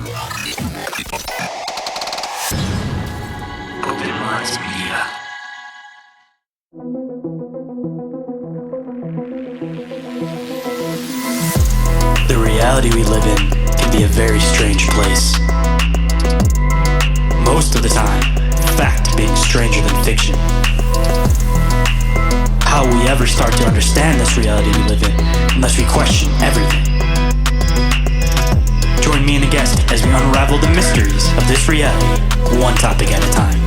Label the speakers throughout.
Speaker 1: The reality we live in can be a very strange place. Most of the time, fact being stranger than fiction. How will we ever start to understand this reality we live in unless we question everything? Join me and a guest as we unravel the mysteries of this reality, one topic at a time.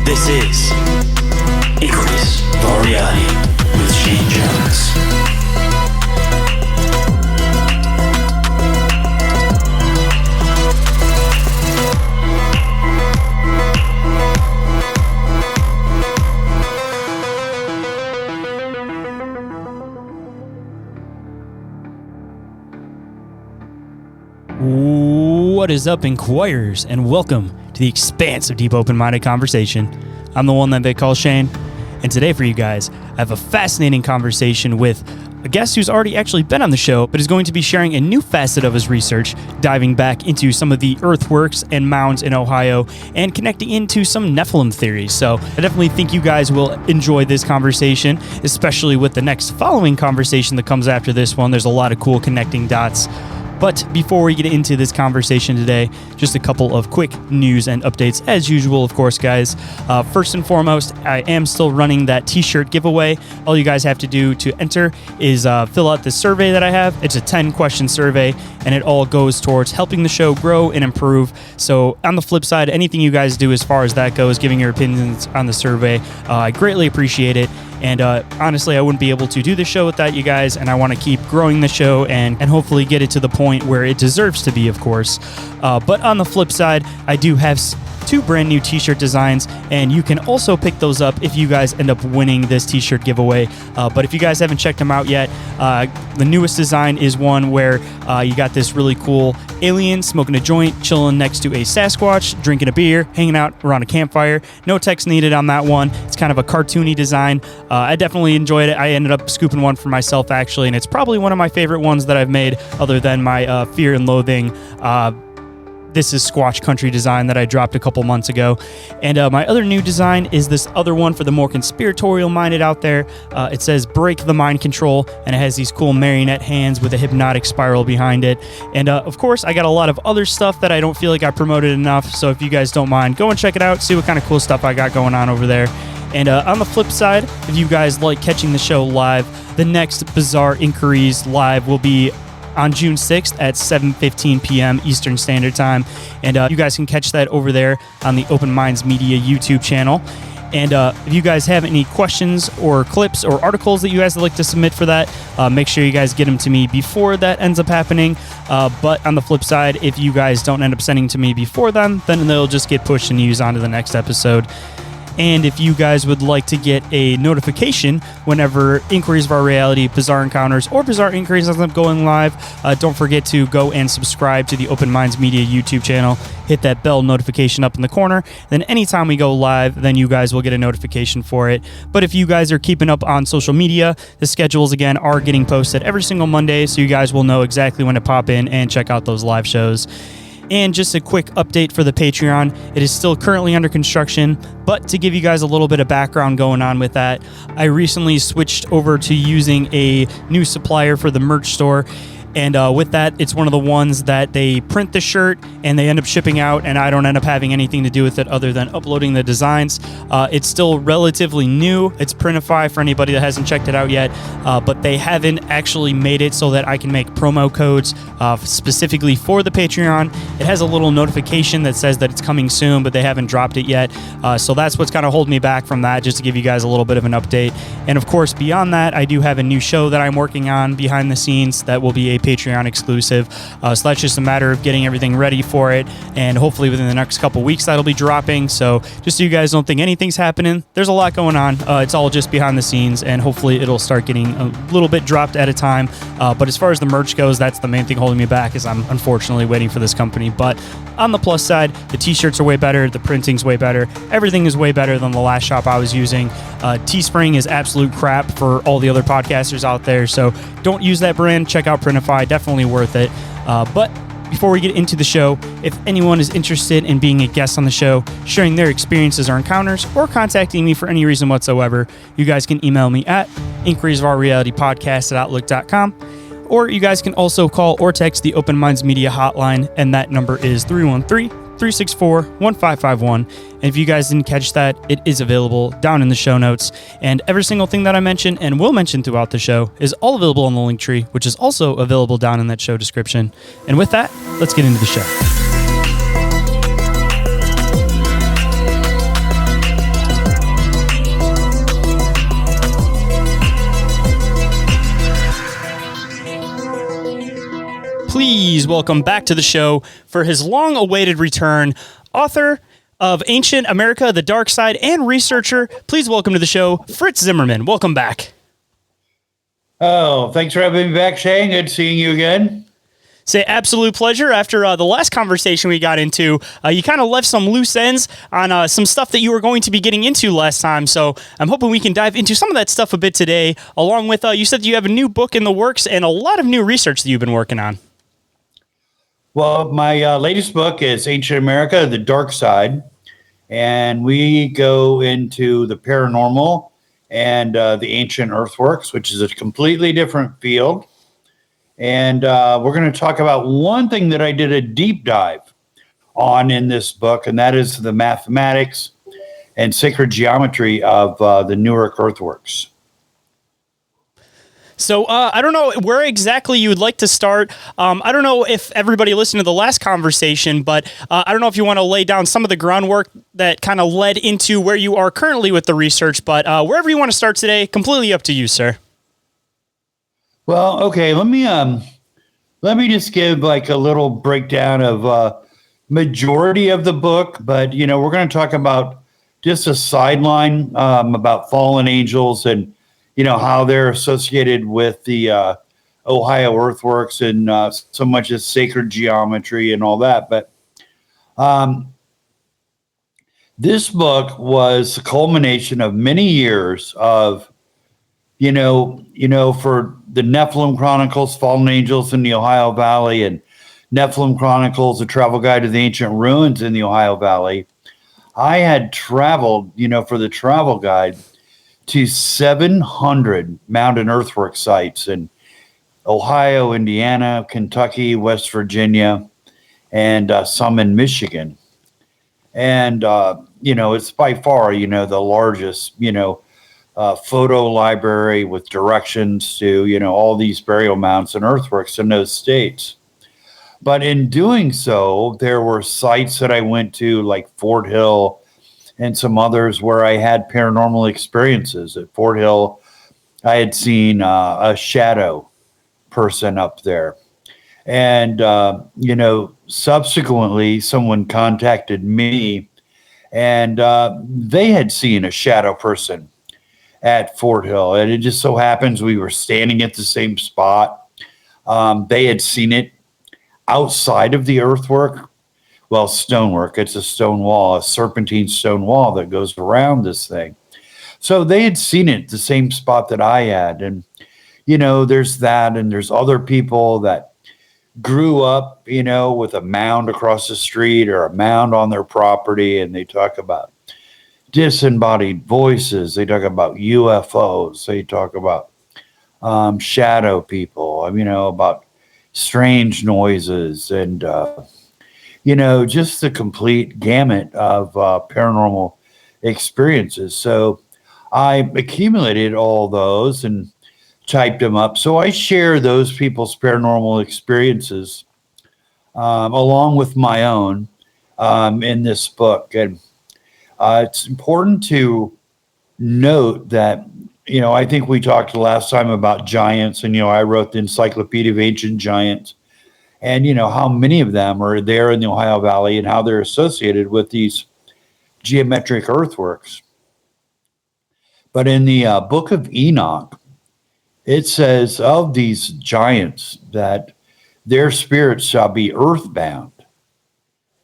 Speaker 1: This is Inquiries of Our Reality with Shayn Jones.
Speaker 2: What is up, Inquirers, and welcome to the expanse of deep open-minded conversation. I'm the one that they call Shane, and today for you guys, I have a fascinating conversation with a guest who's already actually been on the show, but is going to be sharing a new facet of his research, diving back into some of the earthworks and mounds in Ohio, and connecting into some Nephilim theories. So I definitely think you guys will enjoy this conversation, especially with the next following conversation that comes after this one. There's a lot of cool connecting dots. But before we get into this conversation today, just a couple of quick news and updates as usual, of course, guys. First and foremost, I am still running that t-shirt giveaway. All you guys have to do to enter is fill out this survey that I have. It's a 10-question survey, and it all goes towards helping the show grow and improve. So on the flip side, anything you guys do as far as that goes, giving your opinions on the survey, I greatly appreciate it. And honestly, I wouldn't be able to do the show without you guys, and I want to keep growing the show and hopefully get it to the point where it deserves to be, of course. But on the flip side, I do have two brand new t-shirt designs, and you can also pick those up if you guys end up winning this t-shirt giveaway. But if you guys haven't checked them out yet, the newest design is one where you got this really cool alien smoking a joint, chilling next to a Sasquatch, drinking a beer, hanging out around a campfire. No text needed on that one. It's kind of a cartoony design. I definitely enjoyed it. I ended up scooping one for myself, actually, and it's probably one of my favorite ones that I've made, other than my Fear and Loathing This is Squatch Country design that I dropped a couple months ago. And my other new design is this other one for the more conspiratorial minded out there. It says Break the Mind Control, and it has these cool marionette hands with a hypnotic spiral behind it. And of course, I got a lot of other stuff that I don't feel like I promoted enough. So if you guys don't mind, go and check it out, see what kind of cool stuff I got going on over there. And on the flip side, if you guys like catching the show live, the next Bizarre Inquiries live will be on June 6th at 7:15 p.m. Eastern Standard Time. And you guys can catch that over there on the Open Minds Media YouTube channel. And if you guys have any questions or clips or articles that you guys would like to submit for that, make sure you guys get them to me before that ends up happening. But on the flip side, if you guys don't end up sending to me before then they'll just get pushed and used onto the next episode. And if you guys would like to get a notification whenever Inquiries of Our Reality, Bizarre Encounters, or Bizarre Inquiries ends up going live, don't forget to go and subscribe to the Open Minds Media YouTube channel. Hit that bell notification up in the corner. Then anytime we go live, then you guys will get a notification for it. But if you guys are keeping up on social media, the schedules, again, are getting posted every single Monday, so you guys will know exactly when to pop in and check out those live shows. And just a quick update for the Patreon. It is still currently under construction, but to give you guys a little bit of background going on with that, I recently switched over to using a new supplier for the merch store. And with that, it's one of the ones that they print the shirt and they end up shipping out, and I don't end up having anything to do with it other than uploading the designs. It's still relatively new. It's Printify for anybody that hasn't checked it out yet, but they haven't actually made it so that I can make promo codes specifically for the Patreon. It has a little notification that says that it's coming soon, but they haven't dropped it yet. So that's what's kind of holding me back from that, just to give you guys a little bit of an update. And of course, beyond that, I do have a new show that I'm working on behind the scenes that will be a Patreon exclusive. So that's just a matter of getting everything ready for it, and hopefully within the next couple weeks that'll be dropping. So just so you guys don't think anything's happening, there's a lot going on. It's all just behind the scenes, and hopefully it'll start getting a little bit dropped at a time. But as far as the merch goes, that's the main thing holding me back, is I'm unfortunately waiting for this company. But on the plus side, the t-shirts are way better, the printing's way better, everything is way better than the last shop I was using. Teespring is absolute crap for all the other podcasters out there, so don't use that brand. Check out Printify. Spotify. Definitely worth it. But before we get into the show, if anyone is interested in being a guest on the show, sharing their experiences or encounters, or contacting me for any reason whatsoever, you guys can email me at inquiriesofourrealitypodcast@outlook.com. Or you guys can also call or text the Open Minds Media hotline, and that number is 313-364-1551. And if you guys didn't catch that, it is available down in the show notes. And every single thing that I mentioned and will mention throughout the show is all available on the link tree, which is also available down in that show description. And with that, let's get into the show. Please welcome back to the show for his long-awaited return, author of Ancient America, The Dark Side, and researcher. Please welcome to the show, Fritz Zimmerman. Welcome back.
Speaker 3: Oh, thanks for having me back, Shayn. Good seeing you again.
Speaker 2: Say absolute pleasure. After the last conversation we got into, you kind of left some loose ends on some stuff that you were going to be getting into last time. So I'm hoping we can dive into some of that stuff a bit today, along with, you said you have a new book in the works and a lot of new research that you've been working on.
Speaker 3: Well, my latest book is Ancient America, The Dark Side, and we go into the paranormal and the ancient earthworks, which is a completely different field. And we're going to talk about one thing that I did a deep dive on in this book, and that is the mathematics and sacred geometry of the Newark earthworks.
Speaker 2: So I don't know where exactly you would like to start. I don't know if everybody listened to the last conversation, but I don't know if you want to lay down some of the groundwork that kind of led into where you are currently with the research. But wherever you want to start today, completely up to you, sir.
Speaker 3: Well, okay, let me just give like a little breakdown of majority of the book, but we're going to talk about just a sideline about fallen angels and how they're associated with the Ohio earthworks and so much as sacred geometry and all that. But this book was the culmination of many years of, for the Nephilim Chronicles, Fallen Angels in the Ohio Valley, and Nephilim Chronicles, a travel guide to the ancient ruins in the Ohio Valley. I had traveled, for the travel guide to 700 mountain earthwork sites in Ohio, Indiana, Kentucky, West Virginia, and some in Michigan. And, it's by far, the largest, photo library with directions to, all these burial mounds and earthworks in those states. But in doing so, there were sites that I went to like Fort Hill and some others where I had paranormal experiences. At Fort Hill, I had seen a shadow person up there. And, subsequently, someone contacted me, and they had seen a shadow person at Fort Hill. And it just so happens we were standing at the same spot. They had seen it outside of the earthwork. Well, stonework. It's a stone wall, a serpentine stone wall that goes around this thing. So they had seen it the same spot that I had. And, there's that. And there's other people that grew up, with a mound across the street or a mound on their property. And they talk about disembodied voices. They talk about UFOs. They talk about shadow people, about strange noises and, just the complete gamut of paranormal experiences. So I accumulated all those and typed them up. So I share those people's paranormal experiences along with my own in this book. And it's important to note that, I think we talked last time about giants, and, I wrote the Encyclopedia of Ancient Giants. And, how many of them are there in the Ohio Valley and how they're associated with these geometric earthworks. But in the book of Enoch, it says of these giants that their spirits shall be earthbound.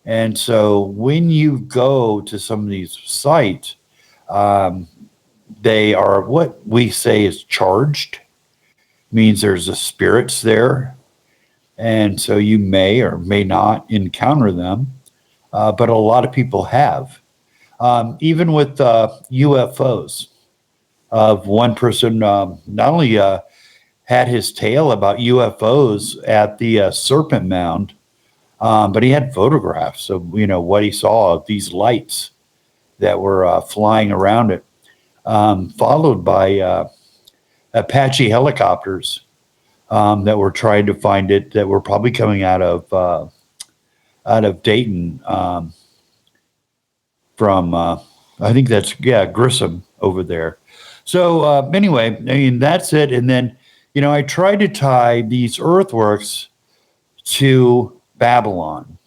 Speaker 3: And so when you go to some of these sites, they are what we say is charged, means there's a spirits there. And so you may or may not encounter them, but a lot of people have. Even with UFOs, of one person not only had his tale about UFOs at the Serpent Mound, but he had photographs of what he saw of these lights that were flying around it, followed by Apache helicopters that were trying to find it, that were probably coming out of Dayton, from I think that's Grissom over there. So anyway, I mean that's it. And then I tried to tie these earthworks to Babylon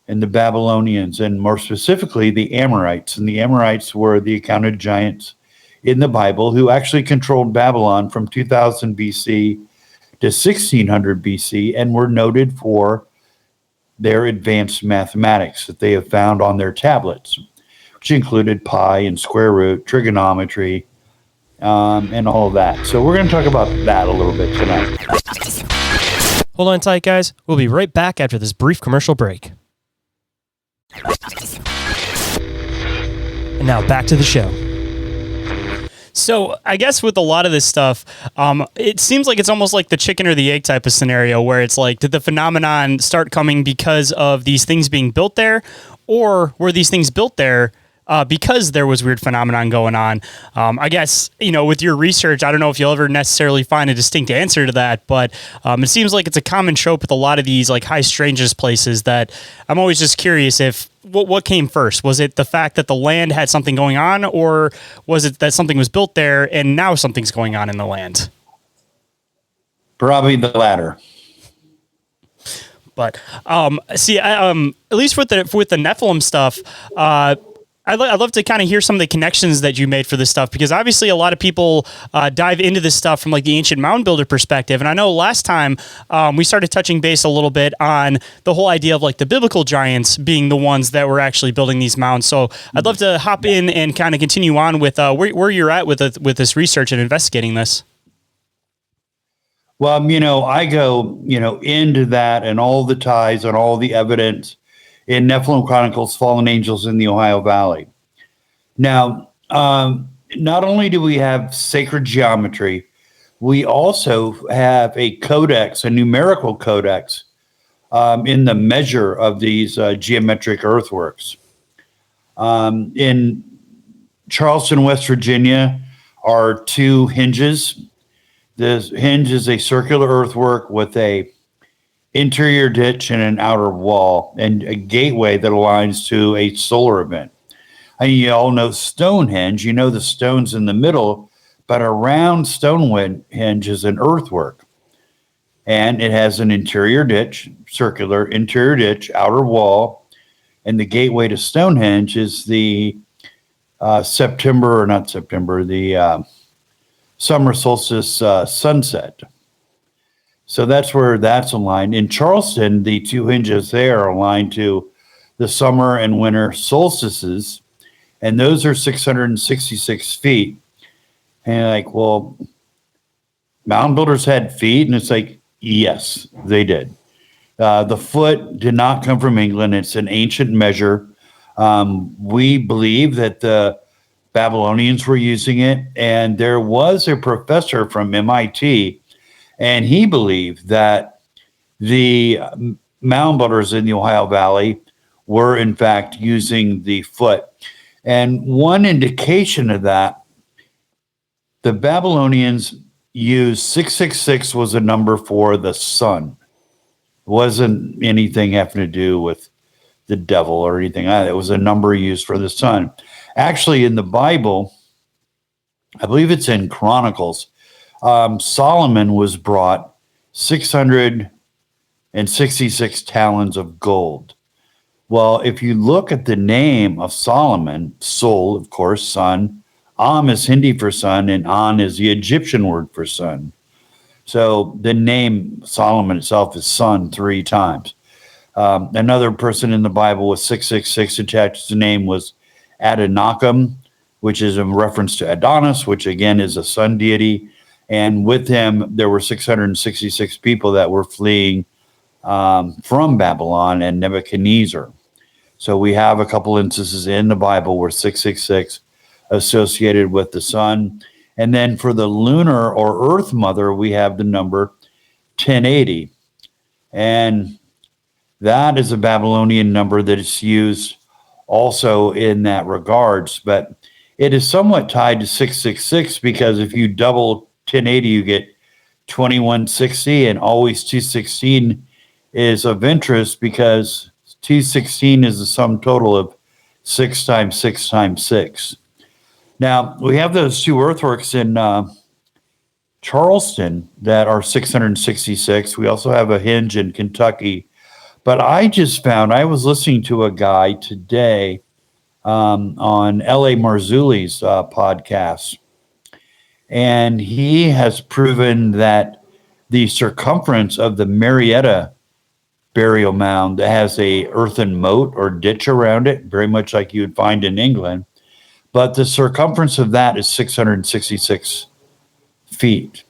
Speaker 3: and the Babylonians, and more specifically the Amorites. And the Amorites were the accounted giants in the Bible who actually controlled Babylon from 2000 BC to 1600 BC, and were noted for their advanced mathematics that they have found on their tablets, which included pi and square root, trigonometry, and all of that. So we're going to talk about that a little bit tonight.
Speaker 4: Hold on tight, guys. We'll be right back after this brief commercial break. And now back to the show.
Speaker 2: So I guess with a lot of this stuff, it seems like it's almost like the chicken or the egg type of scenario, where it's like, did the phenomenon start coming because of these things being built there, or were these things built there because there was weird phenomenon going on? I guess, with your research, I don't know if you'll ever necessarily find a distinct answer to that, but it seems like it's a common trope with a lot of these like high strangeness places, that I'm always just curious if what came first. Was it the fact that the land had something going on, or was it that something was built there and now something's going on in the land?
Speaker 3: Probably the latter.
Speaker 2: But at least with the Nephilim stuff, I'd love to kind of hear some of the connections that you made for this stuff, because obviously a lot of people dive into this stuff from like the ancient mound builder perspective. And I know last time we started touching base a little bit on the whole idea of like the biblical giants being the ones that were actually building these mounds. So I'd love to hop in and kind of continue on with where you're at with this research and investigating this.
Speaker 3: Well, I go, into that and all the ties and all the evidence in Nephilim Chronicles, Fallen Angels in the Ohio Valley. Now, not only do we have sacred geometry, we also have a codex, a numerical codex, in the measure of these geometric earthworks. In Charleston, West Virginia, are two hinges. This hinge is a circular earthwork with a interior ditch and an outer wall, and a gateway that aligns to a solar event. And you all know Stonehenge, the stones in the middle, but around Stonehenge is an earthwork. And it has an interior ditch, circular interior ditch, outer wall, and the gateway to Stonehenge is the summer solstice sunset. So that's where that's aligned. In Charleston, the two hinges there are aligned to the summer and winter solstices, and those are 666 feet. And like, well, mound builders had feet, and it's like, yes, they did. The foot did not come from England. It's an ancient measure. We believe that the Babylonians were using it, and there was a professor from MIT, and he believed that the mound builders in the Ohio Valley were, in fact, using the foot. And one indication of that, the Babylonians used 666 was a number for the sun. It wasn't anything having to do with the devil or anything. It was a number used for the sun. Actually, in the Bible, I believe it's in Chronicles, Solomon was brought 666 talents of gold. Well, if you look at the name of Solomon, Sol, of course, sun, Am is Hindi for sun, and An is the Egyptian word for sun. So the name Solomon itself is sun 3 times. Another person in the Bible with 666 attached to the name was Adonakam, which is a reference to Adonis, which again is a sun deity. And with him, there were 666 people that were fleeing from Babylon and Nebuchadnezzar. So we have a couple instances in the Bible where 666 associated with the sun. And then for the lunar or earth mother, we have the number 1080. And that is a Babylonian number that is used also in that regards. But it is somewhat tied to 666 because if you double 1080, you get 2160, and always 216 is of interest because 216 is the sum total of 6 times 6 times 6. Now, we have those two earthworks in Charleston that are 666. We also have a hinge in Kentucky. But I just found, I was listening to a guy today on L.A. Marzulli's podcast, and he has proven that the circumference of the Marietta burial mound that has a earthen moat or ditch around it, very much like you would find in England, but the circumference of that is 666 feet.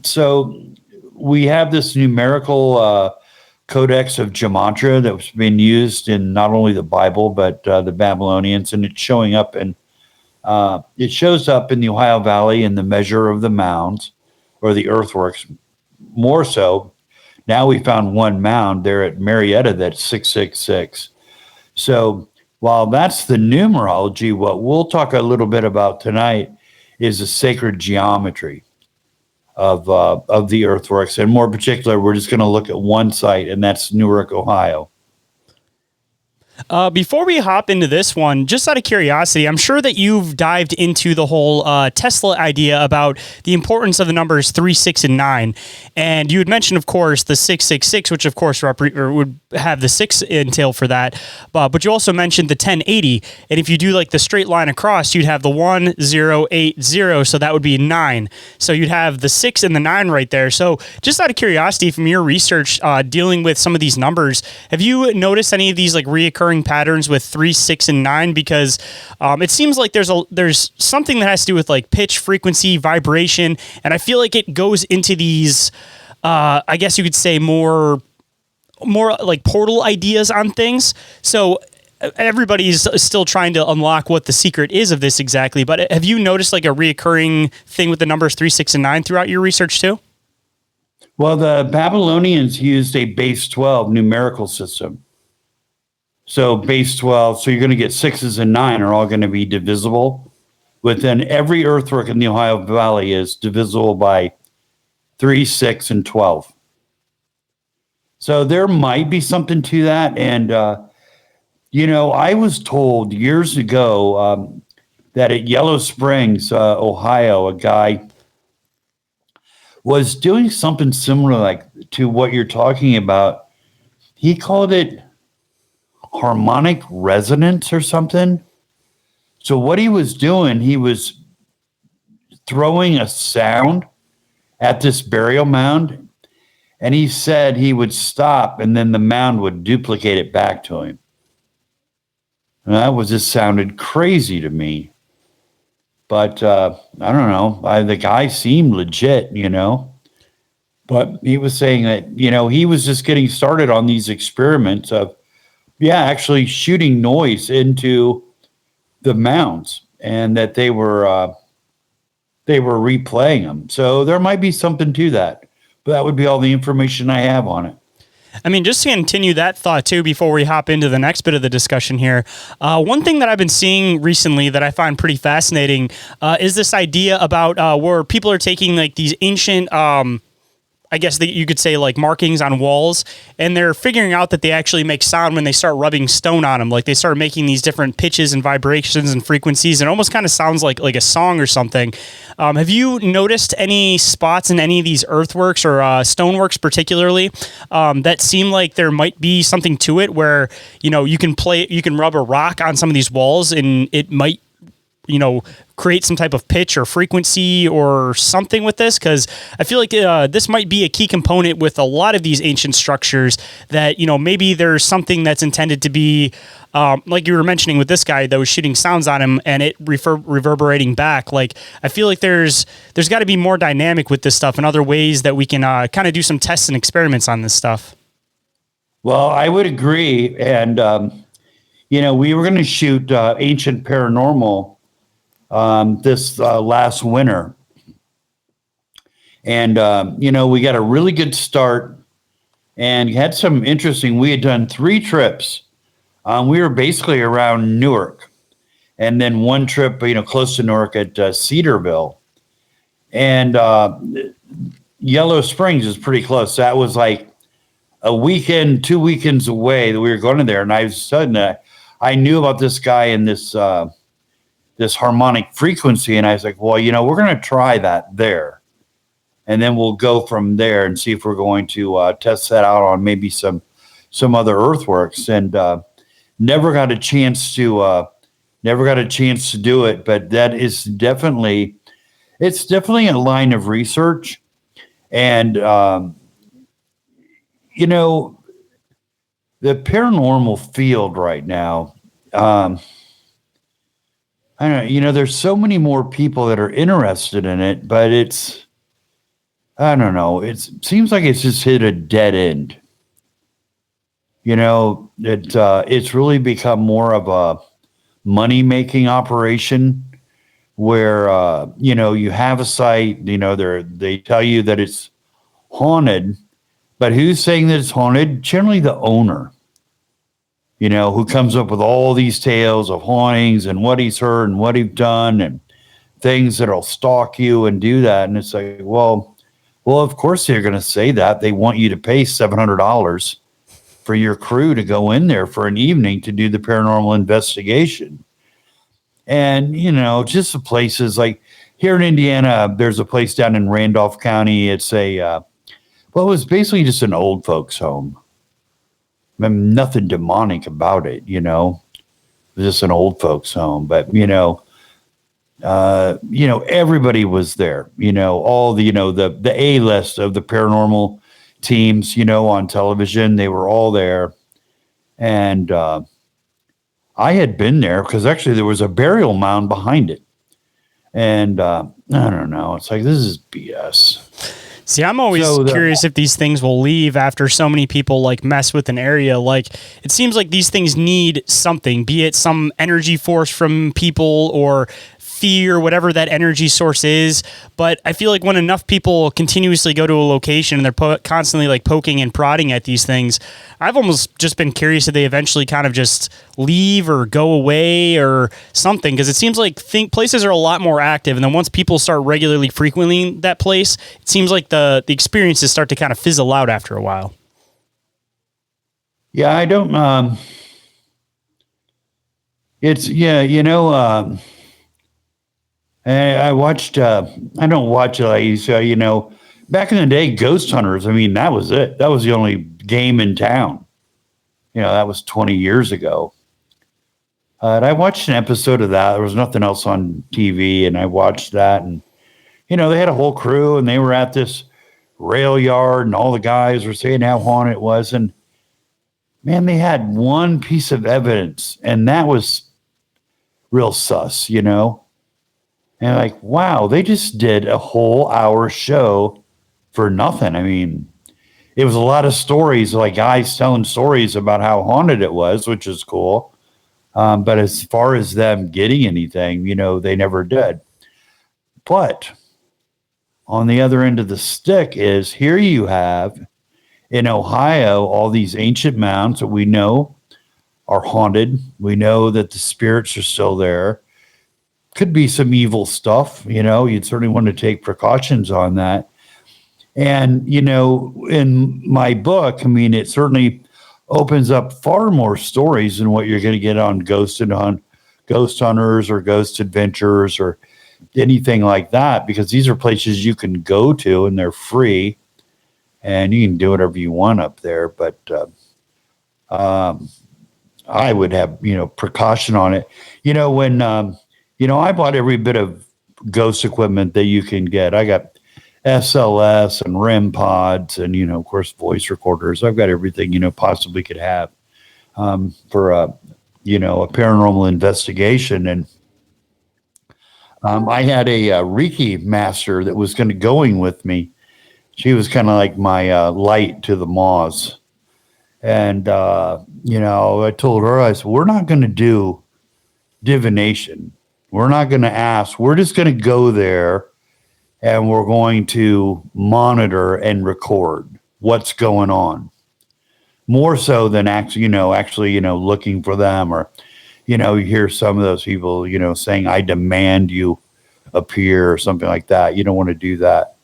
Speaker 3: So we have this numerical codex of gematria that's been used in not only the Bible but the Babylonians, and it's showing up in it shows up in the Ohio Valley in the measure of the mounds or the earthworks. More so, now we found one mound there at Marietta that's 666. So while that's the numerology, what we'll talk a little bit about tonight is the sacred geometry of the earthworks. And more particular, we're just going to look at one site, and that's Newark, Ohio.
Speaker 2: Before we hop into this one, just out of curiosity, I'm sure that you've dived into the whole Tesla idea about the importance of the numbers 3, 6, and 9. And you had mentioned, of course, the 666, which of course would have the 6 entail for that. But you also mentioned the 1080. And if you do like the straight line across, you'd have the 1080. So that would be 9. So you'd have the 6 and the 9 right there. So just out of curiosity, from your research dealing with some of these numbers, have you noticed any of these like reoccurring patterns with 3, 6, and 9? Because it seems like there's something that has to do with like pitch, frequency, vibration, and I feel like it goes into these I guess you could say more like portal ideas on things. So everybody's still trying to unlock what the secret is of this exactly, but have you noticed like a reoccurring thing with the numbers 3, 6, and 9 throughout your research too?
Speaker 3: Well, the Babylonians used a base 12 numerical system. So base 12, so you're going to get 6s and 9 are all going to be divisible. Within every earthwork in the Ohio Valley is divisible by 3, 6, and 12. So there might be something to that. And, I was told years ago that at Yellow Springs, Ohio, a guy was doing something similar like to what you're talking about. He called it harmonic resonance or something. So what he was doing, he was throwing a sound at this burial mound, and he said he would stop and then the mound would duplicate it back to him. And that just sounded crazy to me. But I don't know. The guy seemed legit, But he was saying that, he was just getting started on these experiments of actually shooting noise into the mounds, and that they were replaying them. So there might be something to that, but that would be all the information I have on it.
Speaker 2: I mean, just to continue that thought too, before we hop into the next bit of the discussion here, one thing that I've been seeing recently that I find pretty fascinating is this idea about where people are taking like these ancient I guess that you could say like markings on walls, and they're figuring out that they actually make sound when they start rubbing stone on them. Like they start making these different pitches and vibrations and frequencies, and it almost kind of sounds like a song or something. Have you noticed any spots in any of these earthworks or stoneworks particularly that seem like there might be something to it, where you can rub a rock on some of these walls and it might create some type of pitch or frequency or something with this? Because I feel like this might be a key component with a lot of these ancient structures that, maybe there's something that's intended to be, like you were mentioning with this guy that was shooting sounds on him and it reverberating back. Like, I feel like there's got to be more dynamic with this stuff and other ways that we can kind of do some tests and experiments on this stuff.
Speaker 3: Well, I would agree. And, we were going to shoot Ancient Paranormal this last winter. And, we got a really good start and had some interesting, we had done 3 trips. We were basically around Newark and then one trip, close to Newark at Cedarville. And Yellow Springs is pretty close. That was like a weekend, 2 weekends away that we were going to there. And I was suddenly, I knew about this guy and this harmonic frequency. And I was like, well, we're going to try that there. And then we'll go from there and see if we're going to test that out on maybe some other earthworks. And never got a chance to do it. But that is definitely a line of research. And, the paranormal field right now, I don't know, there's so many more people that are interested in it, but I don't know, it seems like it's just hit a dead end. It's really become more of a money-making operation where, you have a site, they tell you that it's haunted, but who's saying that it's haunted? Generally the owner, who comes up with all these tales of hauntings and what he's heard and what he's done and things that'll stalk you and do that. And it's like, well, of course they're going to say that. They want you to pay $700 for your crew to go in there for an evening to do the paranormal investigation. And, just the places like here in Indiana, there's a place down in Randolph County. It's it was basically just an old folks home. I mean, nothing demonic about it, It was just an old folks home. But, everybody was there, all the A-list of the paranormal teams, on television, they were all there. And I had been there because actually there was a burial mound behind it. And I don't know. It's like, this is BS.
Speaker 2: See, I'm always curious if these things will leave after so many people mess with an area. Like, it seems like these things need something, be it some energy force from people or fear, whatever that energy source is. But I feel like when enough people continuously go to a location and they're constantly poking and prodding at these things, I've almost just been curious if they eventually kind of just leave or go away or something, because it seems like places are a lot more active, and then once people start regularly frequenting that place, it seems like the experiences start to kind of fizzle out after a while.
Speaker 3: Yeah, I don't I watched, I don't watch it. I used to, back in the day, Ghost Hunters, I mean, that was it. That was the only game in town. That was 20 years ago. And I watched an episode of that. There was nothing else on TV, and I watched that. And, they had a whole crew, and they were at this rail yard, and all the guys were saying how haunted it was. And, man, they had one piece of evidence, and that was real sus, And like, wow, they just did a whole hour show for nothing. I mean, it was a lot of stories, like guys telling stories about how haunted it was, which is cool. But as far as them getting anything, they never did. But on the other end of the stick is here you have in Ohio all these ancient mounds that we know are haunted. We know that the spirits are still there. Could be some evil stuff, you'd certainly want to take precautions on that. And, in my book, I mean, it certainly opens up far more stories than what you're going to get on Ghost Hunters or Ghost Adventures or anything like that, because these are places you can go to and they're free and you can do whatever you want up there. But I would have, precaution on it. When I bought every bit of ghost equipment that you can get. I got SLS and REM pods and, of course, voice recorders. I've got everything, possibly could have for a paranormal investigation. And I had a Reiki master that was going with me. She was kind of like my light to the Moz. And, I told her, I said, we're not going to do divination. We're not going to ask. We're just going to go there and we're going to monitor and record what's going on. More so than actually, looking for them or, you hear some of those people, saying, I demand you appear or something like that. You don't want to do that.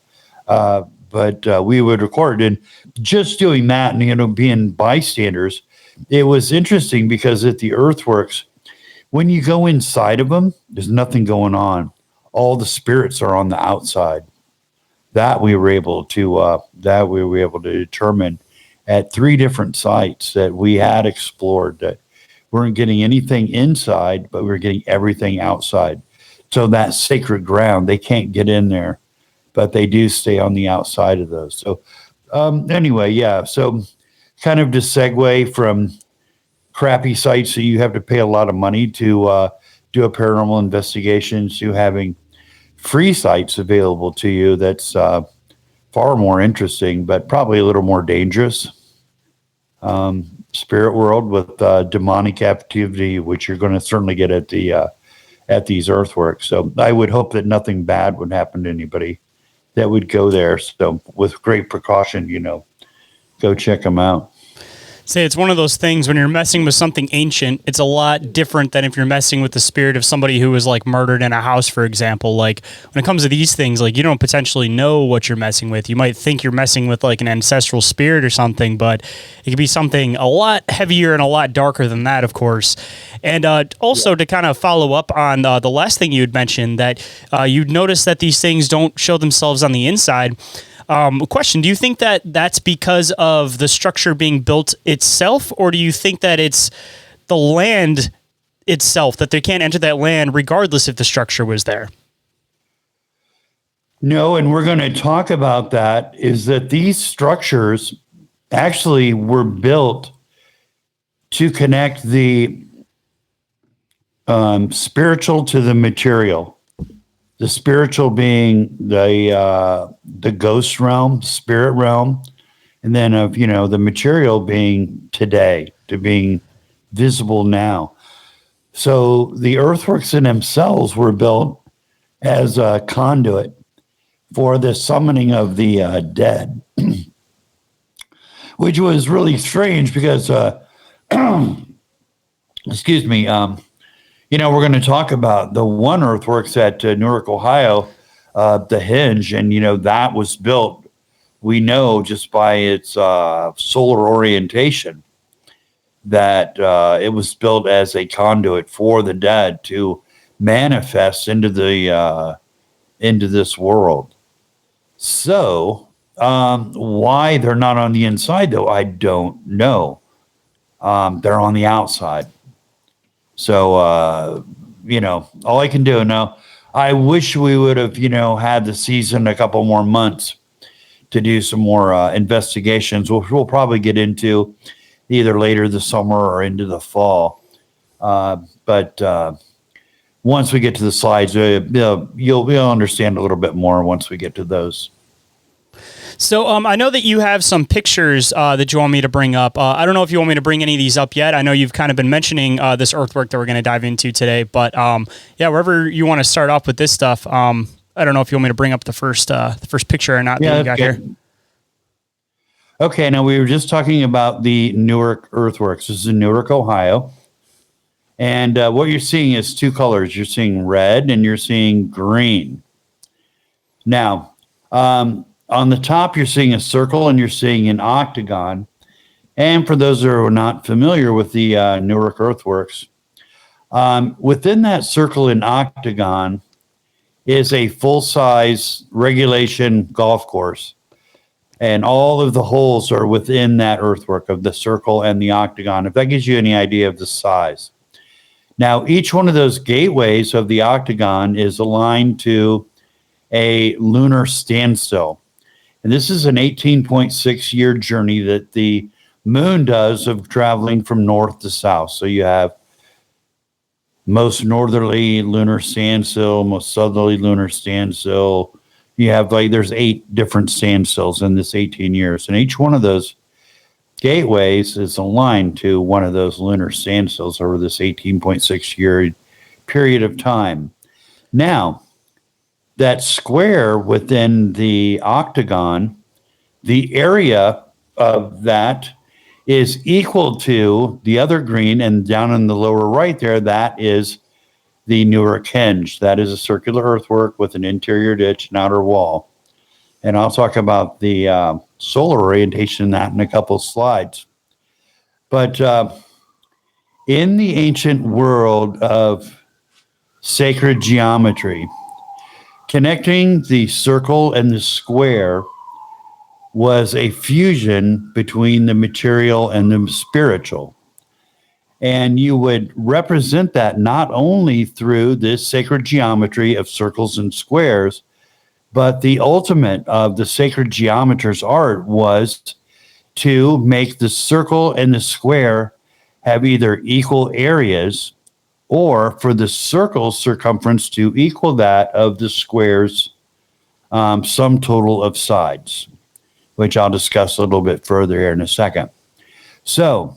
Speaker 3: But we would record, and just doing that and, being bystanders, it was interesting because at the earthworks, when you go inside of them, there's nothing going on. All the spirits are on the outside. That we were able to determine at 3 different sites that we had explored, that we weren't getting anything inside, but we were getting everything outside. So that sacred ground, they can't get in there, but they do stay on the outside of those. So anyway, yeah. So kind of to segue from crappy sites that you have to pay a lot of money to do a paranormal investigation to having free sites available to you, that's far more interesting, but probably a little more dangerous. Spirit world with demonic activity, which you're going to certainly get at these earthworks. So I would hope that nothing bad would happen to anybody that would go there. So with great precaution, go check them out.
Speaker 2: Say it's one of those things when you're messing with something ancient, it's a lot different than if you're messing with the spirit of somebody who was like murdered in a house, for example. Like when it comes to these things, like you don't potentially know what you're messing with. You might think you're messing with like an ancestral spirit or something, but it could be something a lot heavier and a lot darker than that, of course. And also to kind of follow up on the last thing you had mentioned, that you'd notice that these things don't show themselves on the inside. Question, do you think that that's because of the structure being built itself, or do you think that it's the land itself, that they can't enter that land regardless if the structure was there?
Speaker 3: No, and we're going to talk about that, is that these structures actually were built to connect the spiritual to the material. The spiritual being the ghost realm, spirit realm, and then of the material being today, to being visible now. So the earthworks in themselves were built as a conduit for the summoning of the dead, which was really strange because, excuse me. We're going to talk about the one earthworks at Newark, Ohio, the hinge, and, that was built, we know just by its solar orientation, that it was built as a conduit for the dead to manifest into this world. So why they're not on the inside, though, I don't know. They're on the outside. So, all I can do now, I wish we would have, had the season a couple more months to do some more investigations, which we'll probably get into either later this summer or into the fall. But once we get to the slides, you'll understand a little bit more once we get to those.
Speaker 2: So I know that you have some pictures that you want me to bring up. I don't know if you want me to bring any of these up yet. I know you've kind of been mentioning this earthwork that we're going to dive into today. But wherever you want to start off with this stuff, I don't know if you want me to bring up the first picture or not that you got here.
Speaker 3: Okay, now we were just talking about the Newark earthworks. This is in Newark, Ohio. And what you're seeing is 2 colors. You're seeing red and you're seeing green. Now, on the top, you're seeing a circle and you're seeing an octagon. And for those who are not familiar with the Newark earthworks, within that circle and octagon is a full-size regulation golf course. And all of the holes are within that earthwork of the circle and the octagon, if that gives you any idea of the size. Now, each one of those gateways of the octagon is aligned to a lunar standstill. And this is an 18.6 year journey that the moon does of traveling from north to south. So you have most northerly lunar standstill, most southerly lunar standstill. You have there's 8 different standstills in this 18 years. And each one of those gateways is aligned to one of those lunar standstills over this 18.6 year period of time. Now, that square within the octagon, the area of that is equal to the other green, and down in the lower right there, that is the Newark hinge. That is a circular earthwork with an interior ditch and outer wall. And I'll talk about the solar orientation in that in a couple of slides. But in the ancient world of sacred geometry, connecting the circle and the square was a fusion between the material and the spiritual. And you would represent that not only through this sacred geometry of circles and squares, but the ultimate of the sacred geometer's art was to make the circle and the square have either equal areas, or for the circle's circumference to equal that of the square's sum total of sides, which I'll discuss a little bit further here in a second. So,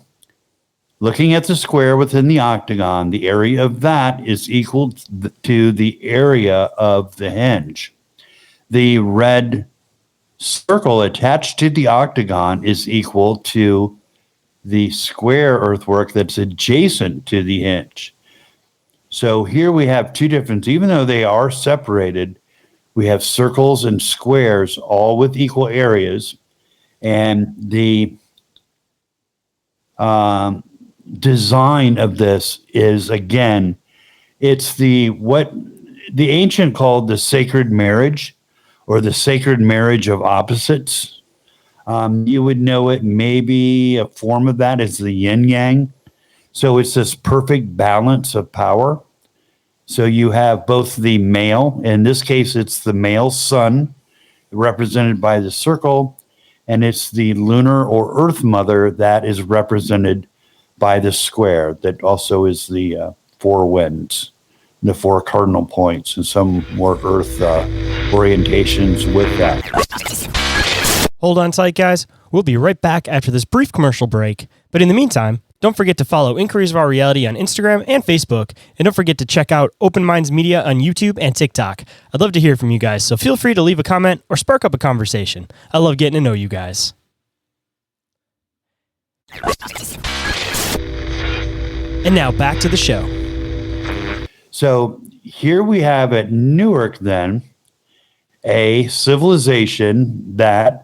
Speaker 3: looking at the square within the octagon, the area of that is equal to the area of the hinge. The red circle attached to the octagon is equal to the square earthwork that's adjacent to the hinge. So here we have two different, even though they are separated, we have circles and squares all with equal areas. And the design of this is, again, it's what the ancient called the sacred marriage, or the sacred marriage of opposites. You would know it, maybe a form of that is the yin yang. So it's this perfect balance of power. So you have both the male, in this case, it's the male sun represented by the circle, and it's the lunar or earth mother that is represented by the square, that also is the 4 winds, the 4 cardinal points, and some more earth orientations with that.
Speaker 4: Hold on tight, guys. We'll be right back after this brief commercial break. But in the meantime, don't forget to follow Inquiries of Our Reality on Instagram and Facebook. And don't forget to check out Open Minds Media on YouTube and TikTok. I'd love to hear from you guys, so feel free to leave a comment or spark up a conversation. I love getting to know you guys. And now back to the show.
Speaker 3: So here we have at Newark then a civilization that,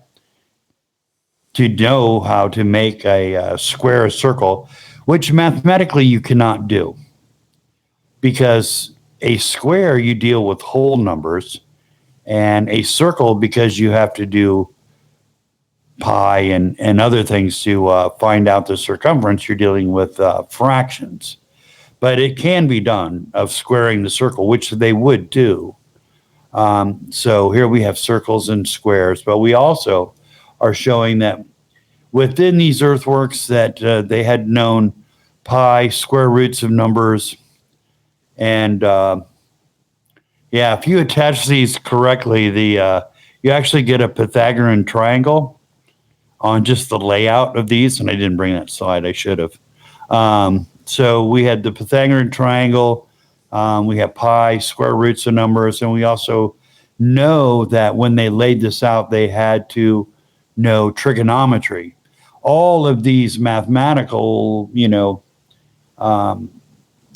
Speaker 3: to know how to make a square or circle, which mathematically you cannot do, because a square you deal with whole numbers, and a circle because you have to do pi and other things to find out the circumference, you're dealing with fractions. But it can be done, of squaring the circle, which they would do. So here we have circles and squares, but we also are showing that within these earthworks that they had known pi, square roots of numbers, and if you attach these correctly, you actually get a Pythagorean triangle on just the layout of these, and I didn't bring that slide, I should have. So we had the Pythagorean triangle, we have pi, square roots of numbers, and we also know that when they laid this out, they had to know trigonometry. All of these mathematical,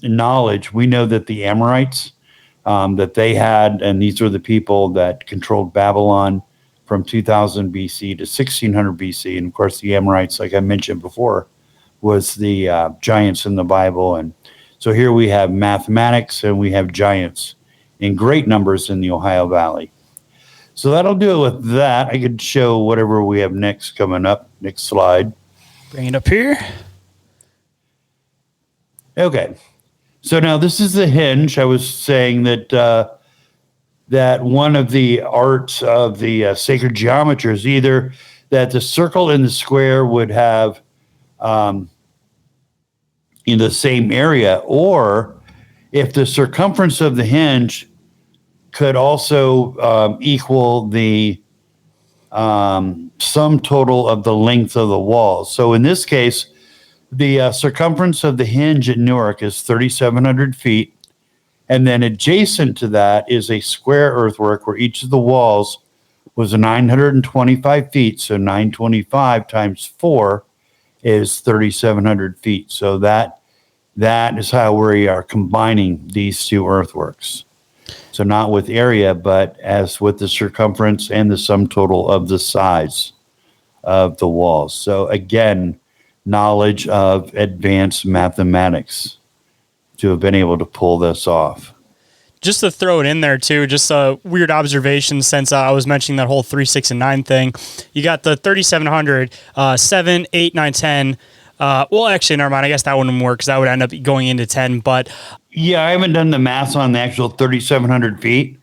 Speaker 3: knowledge, we know that the Amorites, that they had, and these were the people that controlled Babylon from 2000 BC to 1600 BC. And of course, the Amorites, like I mentioned before, was the giants in the Bible. And so here we have mathematics, and we have giants in great numbers in the Ohio Valley. So that'll do it with that. I could show whatever we have next coming up. Next slide.
Speaker 2: Bring it up here.
Speaker 3: Okay. So now this is the hinge. I was saying that that one of the arts of the sacred geometry is either that the circle and the square would have in the same area, or if the circumference of the hinge could also equal the sum total of the length of the wall. So in this case, the circumference of the hinge at Newark is 3,700 feet. And then adjacent to that is a square earthwork where each of the walls was 925 feet. So 925 times 4 is 3,700 feet. So that is how we are combining these two earthworks. So not with area, but as with the circumference and the sum total of the size of the walls. So again, knowledge of advanced mathematics to have been able to pull this off.
Speaker 2: Just to throw it in there too, just a weird observation since I was mentioning that whole 3, 6, and 9 thing. You got the 3,700, 7, 8, 9, 10. Well, actually, never mind. I guess that wouldn't work because that would end up going into 10. But
Speaker 3: yeah, I haven't done the math on the actual 3,700 feet.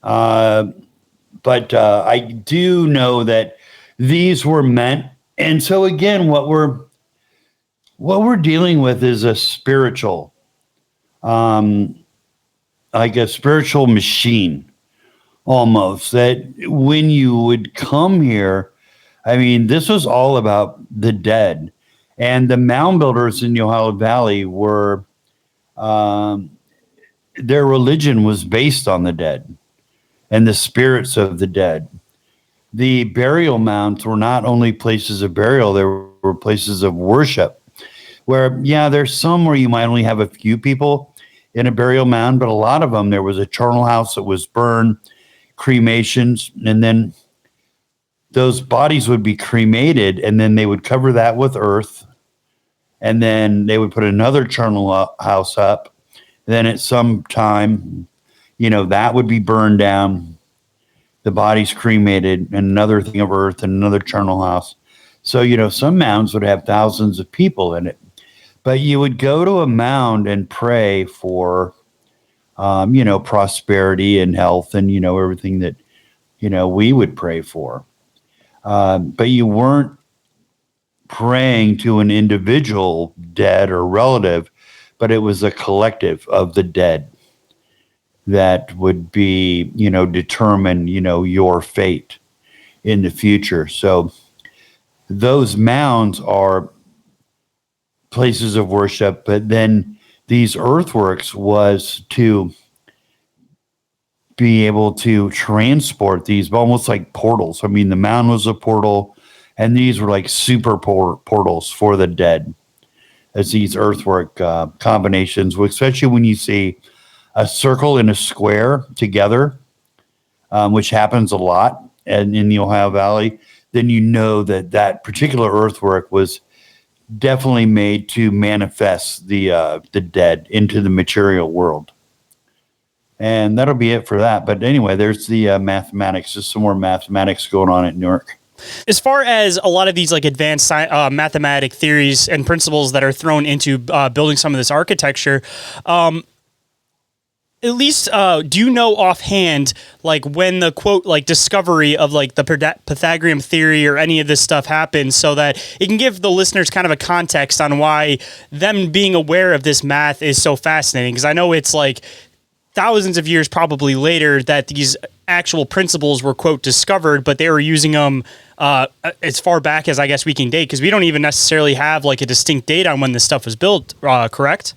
Speaker 3: But I do know that these were meant. And so again, what we're dealing with is a spiritual, like a spiritual machine almost, that when you would come here, I mean, this was all about the dead. And the mound builders in the Ohio Valley were, their religion was based on the dead and the spirits of the dead. The burial mounds were not only places of burial, they were places of worship. Where, yeah, there's some where you might only have a few people in a burial mound, but a lot of them, there was a charnel house that was burned, cremations, and then those bodies would be cremated, and then they would cover that with earth, and then they would put another charnel house up. Then at some time, that would be burned down, the bodies cremated, and another thing of earth, and another charnel house. So, some mounds would have thousands of people in it. But you would go to a mound and pray for, prosperity and health and, everything that, we would pray for. But you weren't praying to an individual dead or relative, but it was a collective of the dead that would be, determine, your fate in the future. So those mounds are places of worship, but then these earthworks was to be able to transport these almost like portals. I mean, the mound was a portal, and these were like super portals for the dead, as these earthwork combinations, especially when you see a circle and a square together, which happens a lot and in the Ohio Valley, then that particular earthwork was definitely made to manifest the dead into the material world. And that'll be it for that. But anyway, there's the mathematics. Just some more mathematics going on at Newark.
Speaker 2: As far as a lot of these like advanced mathematic theories and principles that are thrown into building some of this architecture, at least, do you know offhand, like when the quote, like discovery of like the Pythagorean theory or any of this stuff happened, so that it can give the listeners kind of a context on why them being aware of this math is so fascinating? Because I know it's like thousands of years probably later that these actual principles were quote discovered, but they were using them as far back as I guess we can date, because we don't even necessarily have like a distinct date on when this stuff was built, correct?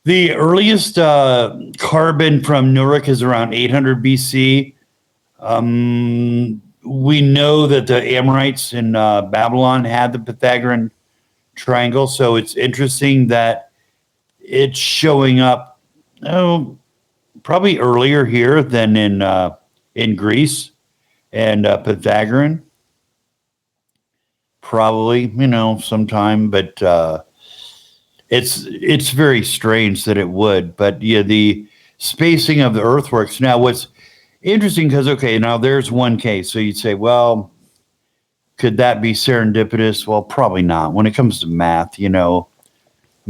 Speaker 3: The earliest carbon from Newark is around 800 BC. We know that the Amorites in Babylon had the Pythagorean triangle, so it's interesting that it's showing up probably earlier here than in Greece and Pythagorean. Probably, sometime, but it's very strange that it would. But yeah, the spacing of the earthworks. Now, what's interesting, because now there's one case. So you'd say, well, could that be serendipitous? Well, probably not. When it comes to math,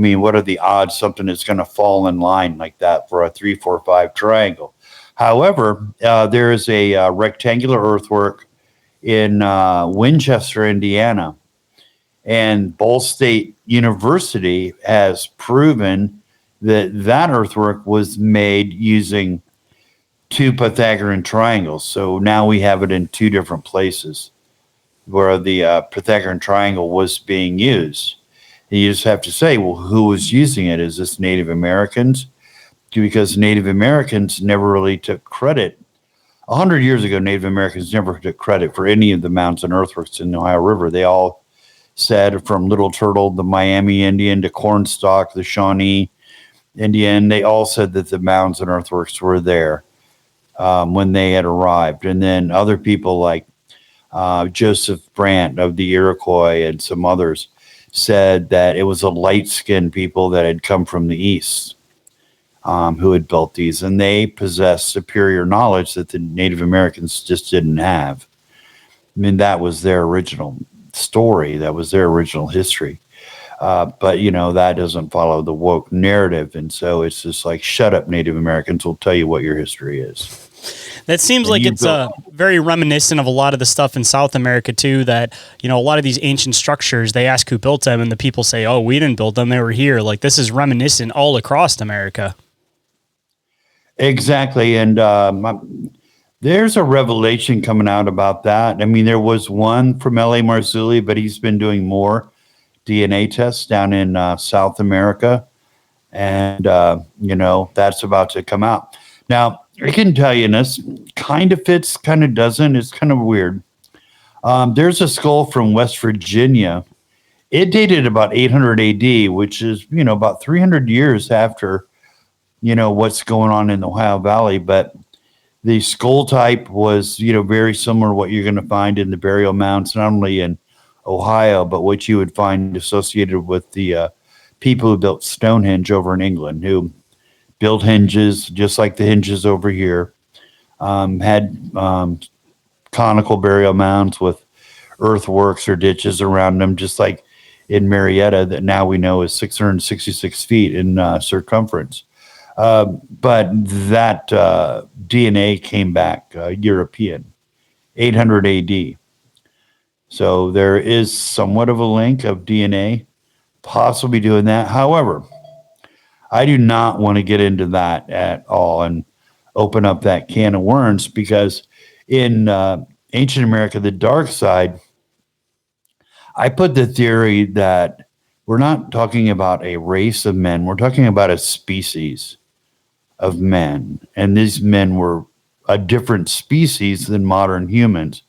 Speaker 3: mean, what are the odds something is going to fall in line like that for a 3, 4, 5 triangle? However, there is a rectangular earthwork in Winchester, Indiana, and Ball State University has proven that that earthwork was made using 2 Pythagorean triangles. So now we have it in 2 different places where the Pythagorean triangle was being used. And you just have to say, well, who was using it? Is this Native Americans? Because Native Americans never really took credit. 100 years ago, Native Americans never took credit for any of the mounds and earthworks in the Ohio River. They all said, from Little Turtle, the Miami Indian, to Cornstalk, the Shawnee Indian, they all said that the mounds and earthworks were there when they had arrived. And then other people like Joseph Brant of the Iroquois and some others said that it was a light-skinned people that had come from the east who had built these, and they possessed superior knowledge that the Native Americans just didn't have. I mean, that was their original story. That was their original history. But, you know, that doesn't follow the woke narrative. And so it's just like, shut up, Native Americans. We'll tell you what your history is.
Speaker 2: That seems like it's very reminiscent of a lot of the stuff in South America, too, that, you know, a lot of these ancient structures, they ask who built them, and the people say, oh, we didn't build them, they were here. Like, this is reminiscent all across America.
Speaker 3: Exactly. And there's a revelation coming out about that. I mean, there was one from L.A. Marzulli, but he's been doing more DNA tests down in South America. And, you know, that's about to come out. Now, I can tell you, and this kind of fits, kind of doesn't. It's kind of weird. There's a skull from West Virginia. It dated about 800 AD, which is, you know, about 300 years after, you know, what's going on in the Ohio Valley. But the skull type was, you know, very similar to what you're going to find in the burial mounds, not only in Ohio, but what you would find associated with the people who built Stonehenge over in England, who built hinges just like the hinges over here, had conical burial mounds with earthworks or ditches around them, just like in Marietta, that now we know is 666 feet in circumference. But that DNA came back European, 800 AD. So there is somewhat of a link of DNA possibly doing that. However, I do not want to get into that at all and open up that can of worms, because in ancient America, the dark side, I put the theory that we're not talking about a race of men. We're talking about a species of men. And these men were a different species than modern humans.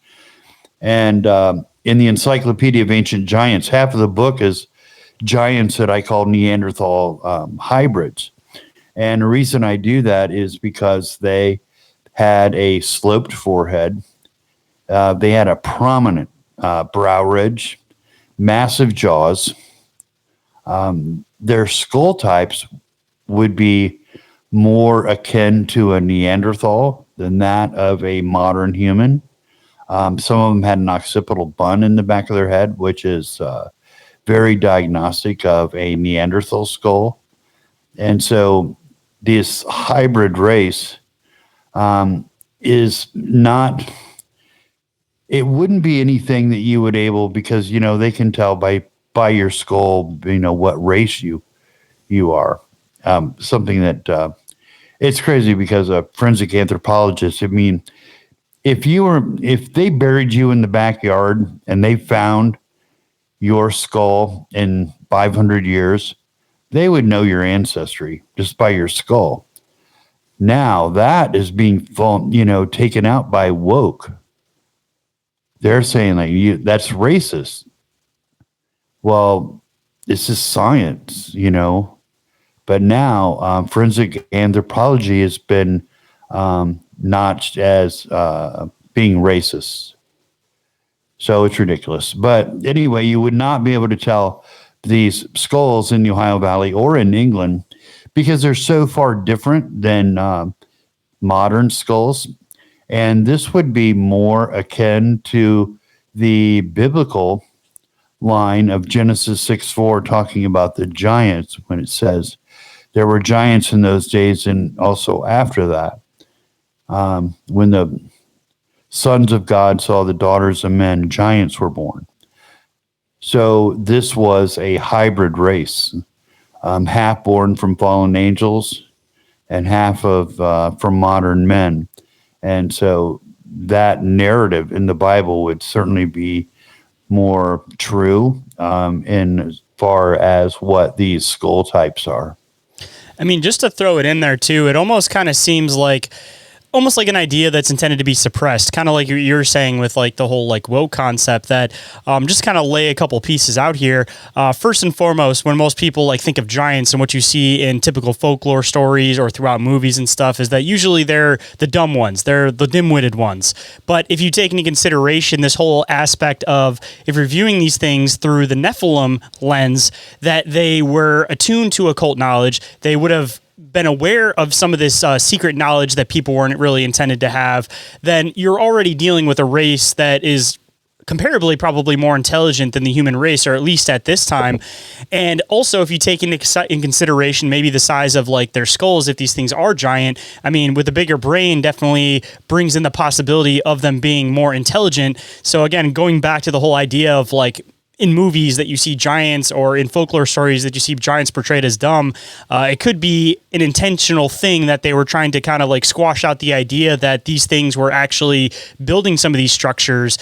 Speaker 3: And in the Encyclopedia of Ancient Giants, half of the book is giants that I call Neanderthal hybrids. And the reason I do that is because they had a sloped forehead. They had a prominent brow ridge, massive jaws. Their skull types would be more akin to a Neanderthal than that of a modern human. Some of them had an occipital bun in the back of their head, which is very diagnostic of a Neanderthal skull. And so this hybrid race is not, it wouldn't be anything that you would able, because, you know, they can tell by your skull, you know, what race you are. Something that it's crazy, because a forensic anthropologist, I mean, if they buried you in the backyard and they found your skull in 500 years, they would know your ancestry just by your skull. Now that is being, you know, taken out by woke. They're saying like that's racist. Well, this is science, you know. But now forensic anthropology has been notched as being racist. So it's ridiculous. But anyway, you would not be able to tell these skulls in the Ohio Valley or in England, because they're so far different than modern skulls. And this would be more akin to the biblical line of Genesis 6:4, talking about the giants, when it says there were giants in those days and also after that, when the sons of God saw the daughters of men, giants were born. So this was a hybrid race, half born from fallen angels and half of from modern men. And so that narrative in the Bible would certainly be more true in as far as what these skull types are.
Speaker 2: I mean, just to throw it in there too, it almost kind of seems like almost like an idea that's intended to be suppressed, kind of like you're saying with like the whole like woke concept that just kind of lay a couple pieces out here. First and foremost, when most people like think of giants and what you see in typical folklore stories or throughout movies and stuff is that usually they're the dumb ones, they're the dim-witted ones. But if you take into consideration this whole aspect of if you're viewing these things through the Nephilim lens, that they were attuned to occult knowledge, they would have been aware of some of this secret knowledge that people weren't really intended to have, then you're already dealing with a race that is comparably probably more intelligent than the human race, or at least at this time. And also, if you take in consideration maybe the size of like their skulls, if these things are giant, I mean, with a bigger brain definitely brings in the possibility of them being more intelligent. So again, going back to the whole idea of like in movies that you see giants or in folklore stories that you see giants portrayed as dumb, it could be an intentional thing that they were trying to kind of like squash out the idea that these things were actually building some of these structures.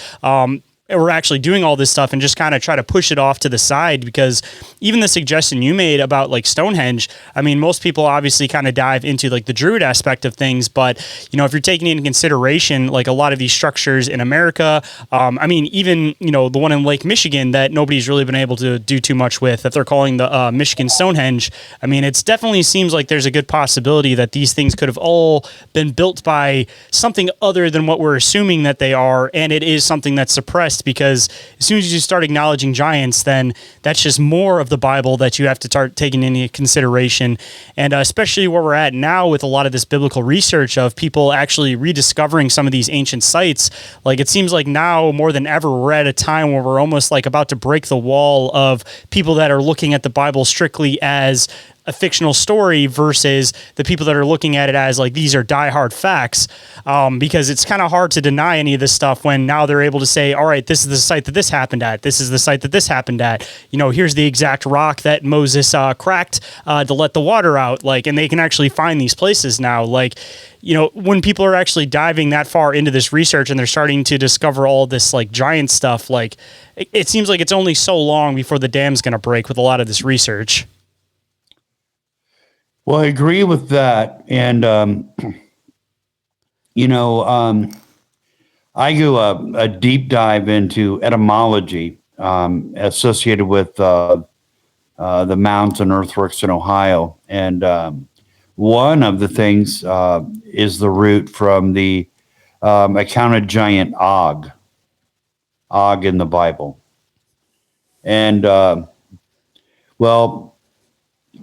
Speaker 2: We're actually doing all this stuff and just kind of try to push it off to the side, because even the suggestion you made about like Stonehenge, I mean, most people obviously kind of dive into like the Druid aspect of things, but you know, if you're taking into consideration like a lot of these structures in America, I mean, even, you know, the one in Lake Michigan that nobody's really been able to do too much with, that they're calling the Michigan Stonehenge. I mean, it's definitely seems like there's a good possibility that these things could have all been built by something other than what we're assuming that they are, and it is something that's suppressed, because as soon as you start acknowledging giants, then that's just more of the Bible that you have to start taking into consideration. And especially where we're at now with a lot of this biblical research of people actually rediscovering some of these ancient sites, like it seems like now more than ever we're at a time where we're almost like about to break the wall of people that are looking at the Bible strictly as a fictional story versus the people that are looking at it as like these are diehard facts, because it's kind of hard to deny any of this stuff when now they're able to say, all right, this is the site that this happened at, this is the site that this happened at, you know, here's the exact rock that Moses cracked to let the water out, like, and they can actually find these places now. Like, you know, when people are actually diving that far into this research and they're starting to discover all this like giant stuff, like it seems like it's only so long before the dam's going to break with a lot of this research.
Speaker 3: Well, I agree with that. And, you know, I do a deep dive into etymology associated with the mounds and earthworks in Ohio. And one of the things is the root from the accounted giant Og in the Bible. And, well,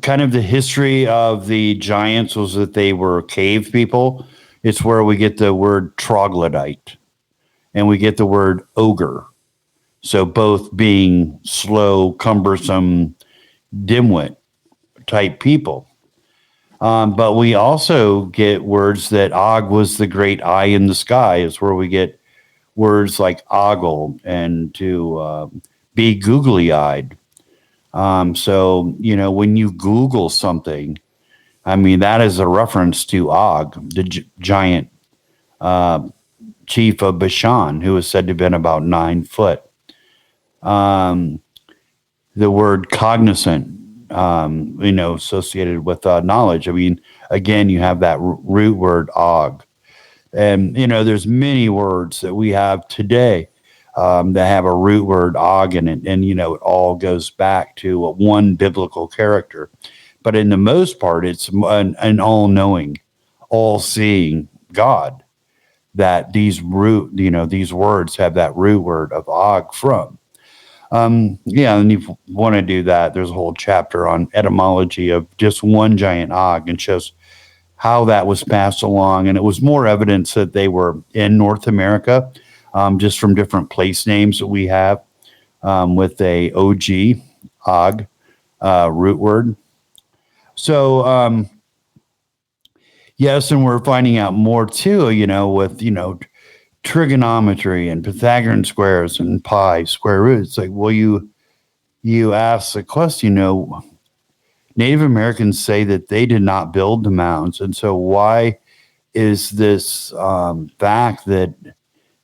Speaker 3: kind of the history of the giants was that they were cave people. It's where we get the word troglodyte and we get the word ogre. So both being slow, cumbersome, dimwit type people. But we also get words that Og was the great eye in the sky, is where we get words like ogle and to be googly-eyed. So, you know, when you Google something, I mean, that is a reference to Og, the giant chief of Bashan, who is said to have been about 9 foot. The word cognizant, you know, associated with knowledge. I mean, again, you have that root word Og. And, you know, there's many words that we have today that have a root word Og in it. And, you know, it all goes back to one biblical character. But in the most part, it's an all-knowing, all-seeing God that these these words have that root word of Og from. Yeah, and if you want to do that, there's a whole chapter on etymology of just one giant Og, and shows how that was passed along. And it was more evidence that they were in North America, just from different place names that we have. with a og root word. So, yes, and we're finding out more too, with, trigonometry and Pythagorean squares and pi, square roots. Like, well, you ask the question, Native Americans say that they did not build the mounds. And so why is this fact that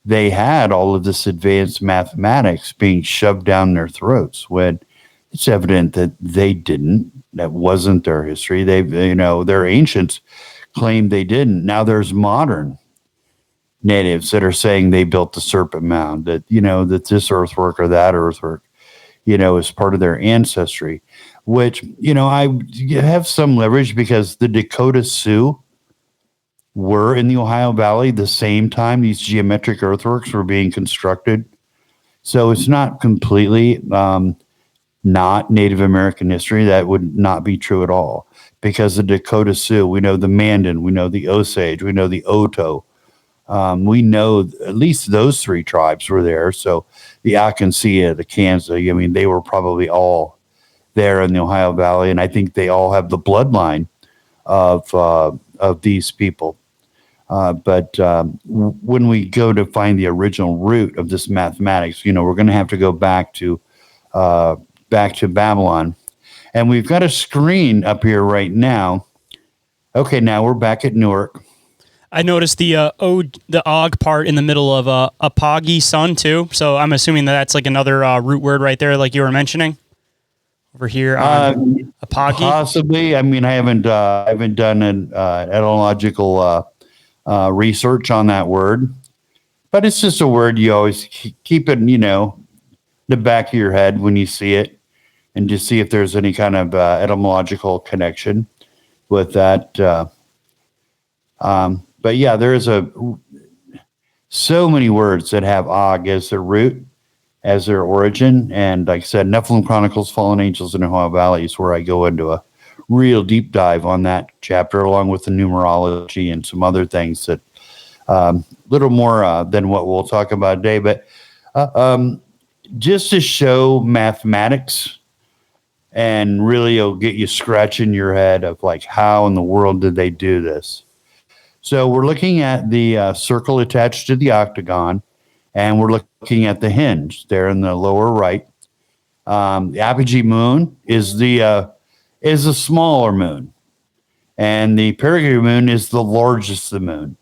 Speaker 3: they had all of this advanced mathematics being shoved down their throats when it's evident that they didn't? That wasn't their history. Their ancients claimed they didn't. Now there's modern natives that are saying they built the serpent mound, that this earthwork or that earthwork, is part of their ancestry, which, I have some leverage because the Dakota Sioux were in the Ohio Valley the same time these geometric earthworks were being constructed. So it's not completely not Native American history. That would not be true at all, because the Dakota Sioux, we know the Mandan, we know the Osage, we know the Oto. We know at least those three tribes were there. So the Akansea, the Kansas, they were probably all there in the Ohio Valley, and I think they all have the bloodline of these people. But when we go to find the original root of this mathematics, we're going to have to go back to Babylon, and we've got a screen up here right now. Okay, now we're back at Newark.
Speaker 2: I noticed the og part in the middle of apagi sun too. So I'm assuming that's like another root word right there, like you were mentioning over here on apagi.
Speaker 3: Possibly. I haven't done an etymological research on that word, but it's just a word you always keep it, the back of your head when you see it, and just see if there's any kind of etymological connection with that. But yeah, there's so many words that have og as their root, as their origin. And like I said, Nephilim Chronicles, Fallen Angels in the Ohio Valley is where I go into a real deep dive on that chapter, along with the numerology and some other things that little more than what we'll talk about today. But just to show mathematics, and really it'll get you scratching your head of like, how in the world did they do this? So we're looking at the circle attached to the octagon, and we're looking at the hinge there in the lower right. The apogee moon is a smaller moon, and the perigee moon is the largest of the moon.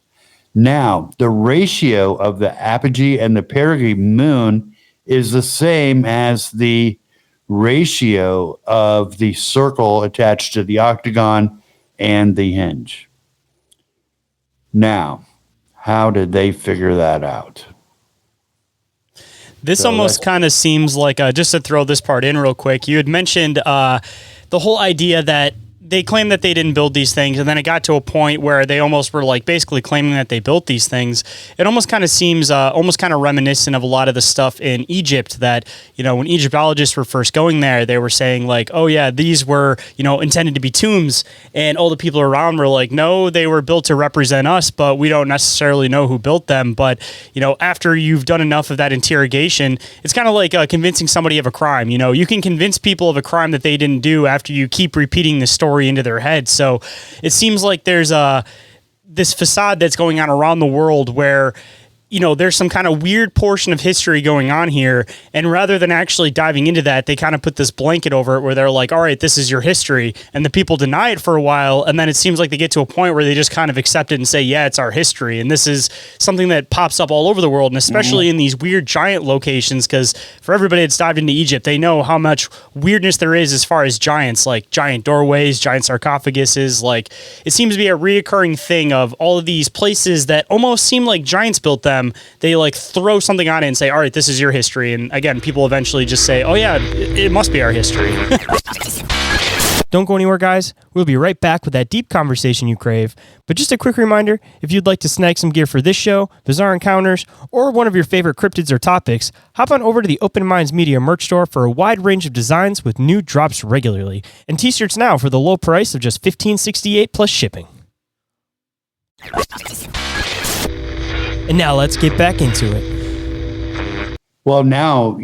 Speaker 3: Now, the ratio of the apogee and the perigee moon is the same as the ratio of the circle attached to the octagon and the hinge. Now, how did they figure that out?
Speaker 2: This almost kind of seems like, just to throw this part in real quick, you had mentioned the whole idea that they claim that they didn't build these things, and then it got to a point where they almost were like basically claiming that they built these things. It almost kind of seems almost kind of reminiscent of a lot of the stuff in Egypt that, when Egyptologists were first going there, they were saying like, oh yeah, these were, intended to be tombs, and all the people around were like, no, they were built to represent us, but we don't necessarily know who built them. But, after you've done enough of that interrogation, it's kind of like convincing somebody of a crime. You can convince people of a crime that they didn't do after you keep repeating the story into their head. So it seems like there's this facade that's going on around the world where there's some kind of weird portion of history going on here, and rather than actually diving into that, they kind of put this blanket over it where they're like, all right, this is your history, and the people deny it for a while, and then it seems like they get to a point where they just kind of accept it and say, yeah, it's our history. And this is something that pops up all over the world, and especially in these weird giant locations, because for everybody that's dived into Egypt, they know how much weirdness there is as far as giants, like giant doorways, giant sarcophaguses. Like, it seems to be a reoccurring thing of all of these places that almost seem like giants built them. They like throw something on it and say, all right, this is your history. And again, people eventually just say, oh yeah, it must be our history.
Speaker 4: Don't go anywhere, guys. We'll be right back with that deep conversation you crave. But just a quick reminder, if you'd like to snag some gear for this show, Bizarre Encounters, or one of your favorite cryptids or topics, hop on over to the Open Minds Media merch store for a wide range of designs with new drops regularly. And t-shirts now for the low price of just $15.68 plus shipping. And now let's get back into it.
Speaker 3: Well, now,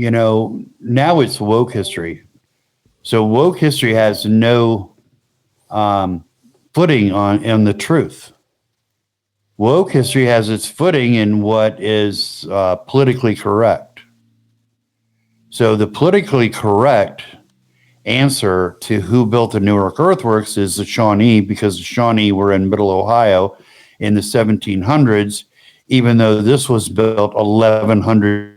Speaker 3: now it's woke history. So woke history has no footing on the truth. Woke history has its footing in what is politically correct. So the politically correct answer to who built the Newark earthworks is the Shawnee, because the Shawnee were in Middle Ohio in the 1700s, even though this was built 1100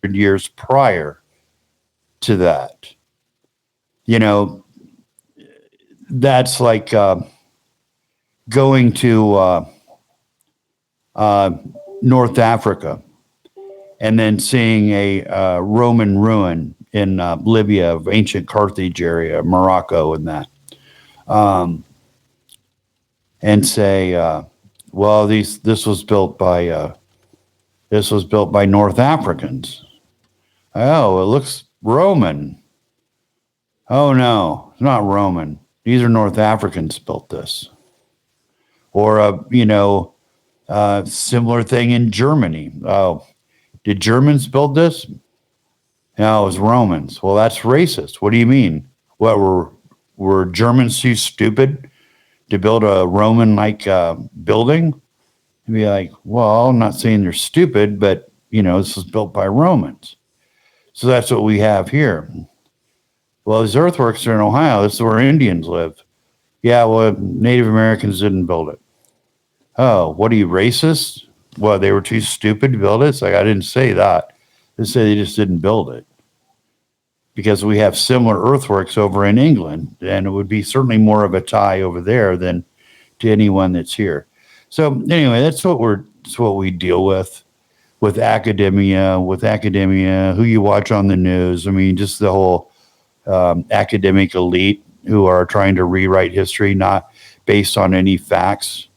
Speaker 3: years prior to that. That's like going to North Africa and then seeing a Roman ruin in Libya, of ancient Carthage area, Morocco, and that, and say, well, this was built by North Africans. Oh, it looks Roman. Oh no, it's not Roman. These are North Africans built this. Or similar thing in Germany. Oh, did Germans build this? No, it was Romans. Well, that's racist. What do you mean? What, were Germans too stupid to build a Roman-like building? You'd be like, well, I'm not saying they're stupid, but, this was built by Romans. So that's what we have here. Well, these earthworks are in Ohio. This is where Indians live. Yeah, well, Native Americans didn't build it. Oh, what are you, racist? Well, they were too stupid to build it? It's like, I didn't say that. I said they just didn't build it. Because we have similar earthworks over in England, and it would be certainly more of a tie over there than to anyone that's here. So anyway, that's what we deal with academia, who you watch on the news. I mean, just the whole academic elite who are trying to rewrite history, not based on any facts,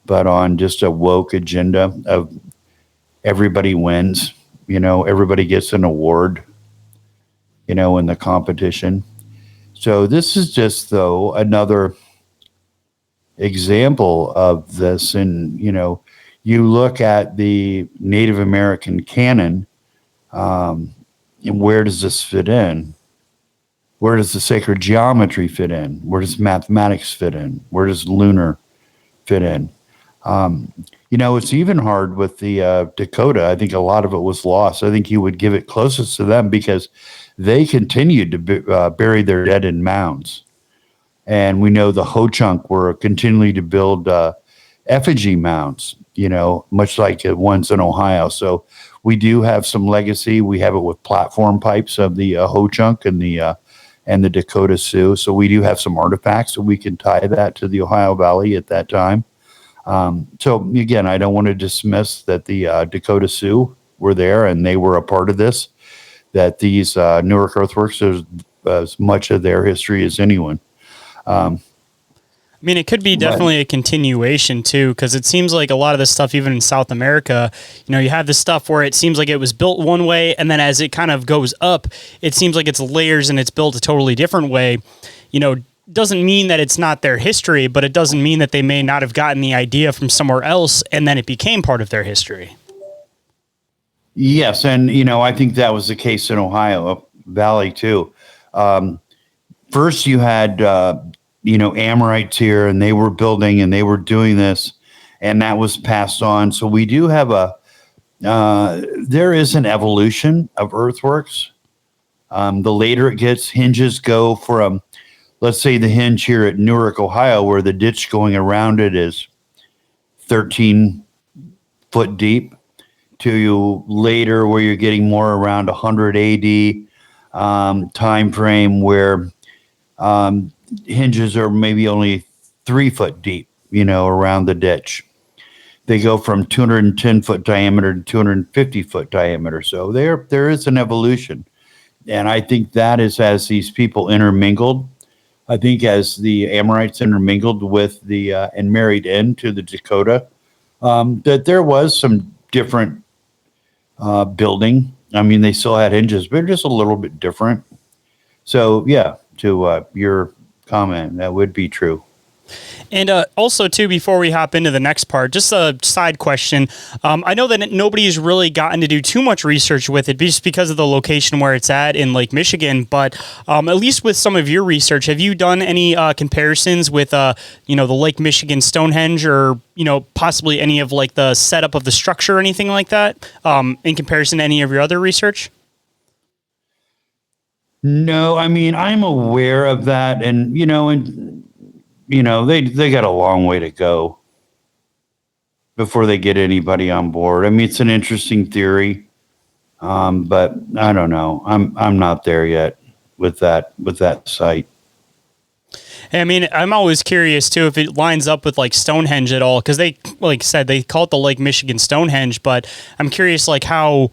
Speaker 3: but on just a woke agenda of everybody wins. Everybody gets an award, in the competition. So this is just, though, another example of this. And, you look at the Native American canon, and where does this fit in? Where does the sacred geometry fit in? Where does mathematics fit in? Where does lunar fit in? It's even hard with the Dakota. I think a lot of it was lost. I think you would give it closest to them because they continued to bury their dead in mounds. And we know the Ho-Chunk were continually to build effigy mounds, much like the ones in Ohio. So we do have some legacy. We have it with platform pipes of the Ho-Chunk and the Dakota Sioux. So we do have some artifacts, so we can tie that to the Ohio Valley at that time. So again, I don't want to dismiss that the Dakota Sioux were there and they were a part of this, that these Newark earthworks are as much of their history as anyone.
Speaker 2: I mean, it could be definitely a continuation too, because it seems like a lot of this stuff, even in South America, you have this stuff where it seems like it was built one way, and then as it kind of goes up, it seems like it's layers and it's built a totally different way. Doesn't mean that it's not their history, but it doesn't mean that they may not have gotten the idea from somewhere else and then it became part of their history.
Speaker 3: Yes, and I think that was the case in Ohio Valley too. First, you had Amorites here, and they were building and they were doing this, and that was passed on. So we do have there is an evolution of earthworks. The later it gets, hinges go from, let's say the hinge here at Newark, Ohio, where the ditch going around it is 13 foot deep, to later where you're getting more around 100 AD time frame where hinges are maybe only 3 foot deep, around the ditch. They go from 210 foot diameter to 250 foot diameter. So there is an evolution. And I think that is as these people intermingled. I think as the Amorites intermingled with and married into the Dakota, that there was some different building. I mean, they still had hinges, but just a little bit different. So yeah, to your comment, that would be true.
Speaker 2: And also, too, before we hop into the next part, just a side question. I know that nobody's really gotten to do too much research with it just because of the location where it's at in Lake Michigan. But at least with some of your research, have you done any comparisons with, the Lake Michigan Stonehenge or, possibly any of like the setup of the structure or anything like that in comparison to any of your other research?
Speaker 3: No, I mean, I'm aware of that. And, they got a long way to go before they get anybody on board. I mean, it's an interesting theory, but I don't know. I'm not there yet with that site.
Speaker 2: I mean, I'm always curious too if it lines up with like Stonehenge at all, because they, like I said, they call it the Lake Michigan Stonehenge, but I'm curious like how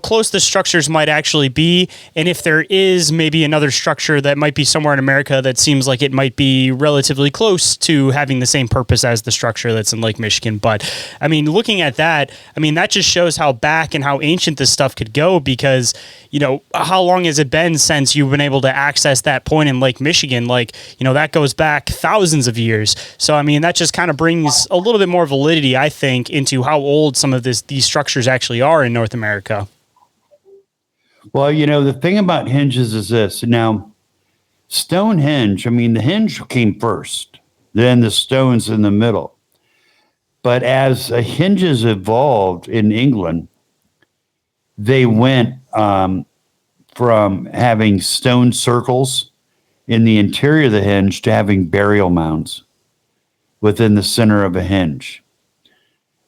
Speaker 2: close the structures might actually be, and if there is maybe another structure that might be somewhere in America that seems like it might be relatively close to having the same purpose as the structure that's in Lake Michigan. But I mean, looking at that, I mean, that just shows how back and how ancient this stuff could go, because, how long has it been since you've been able to access that point in Lake Michigan? Like, that goes back thousands of years. So, I mean, that just kind of brings a little bit more validity, I think, into how old some of these structures actually are in North America.
Speaker 3: Well, the thing about hinges is this. Now, Stonehenge, I mean, the hinge came first, then the stones in the middle. But as hinges evolved in England, they went from having stone circles in the interior of the hinge to having burial mounds within the center of a hinge.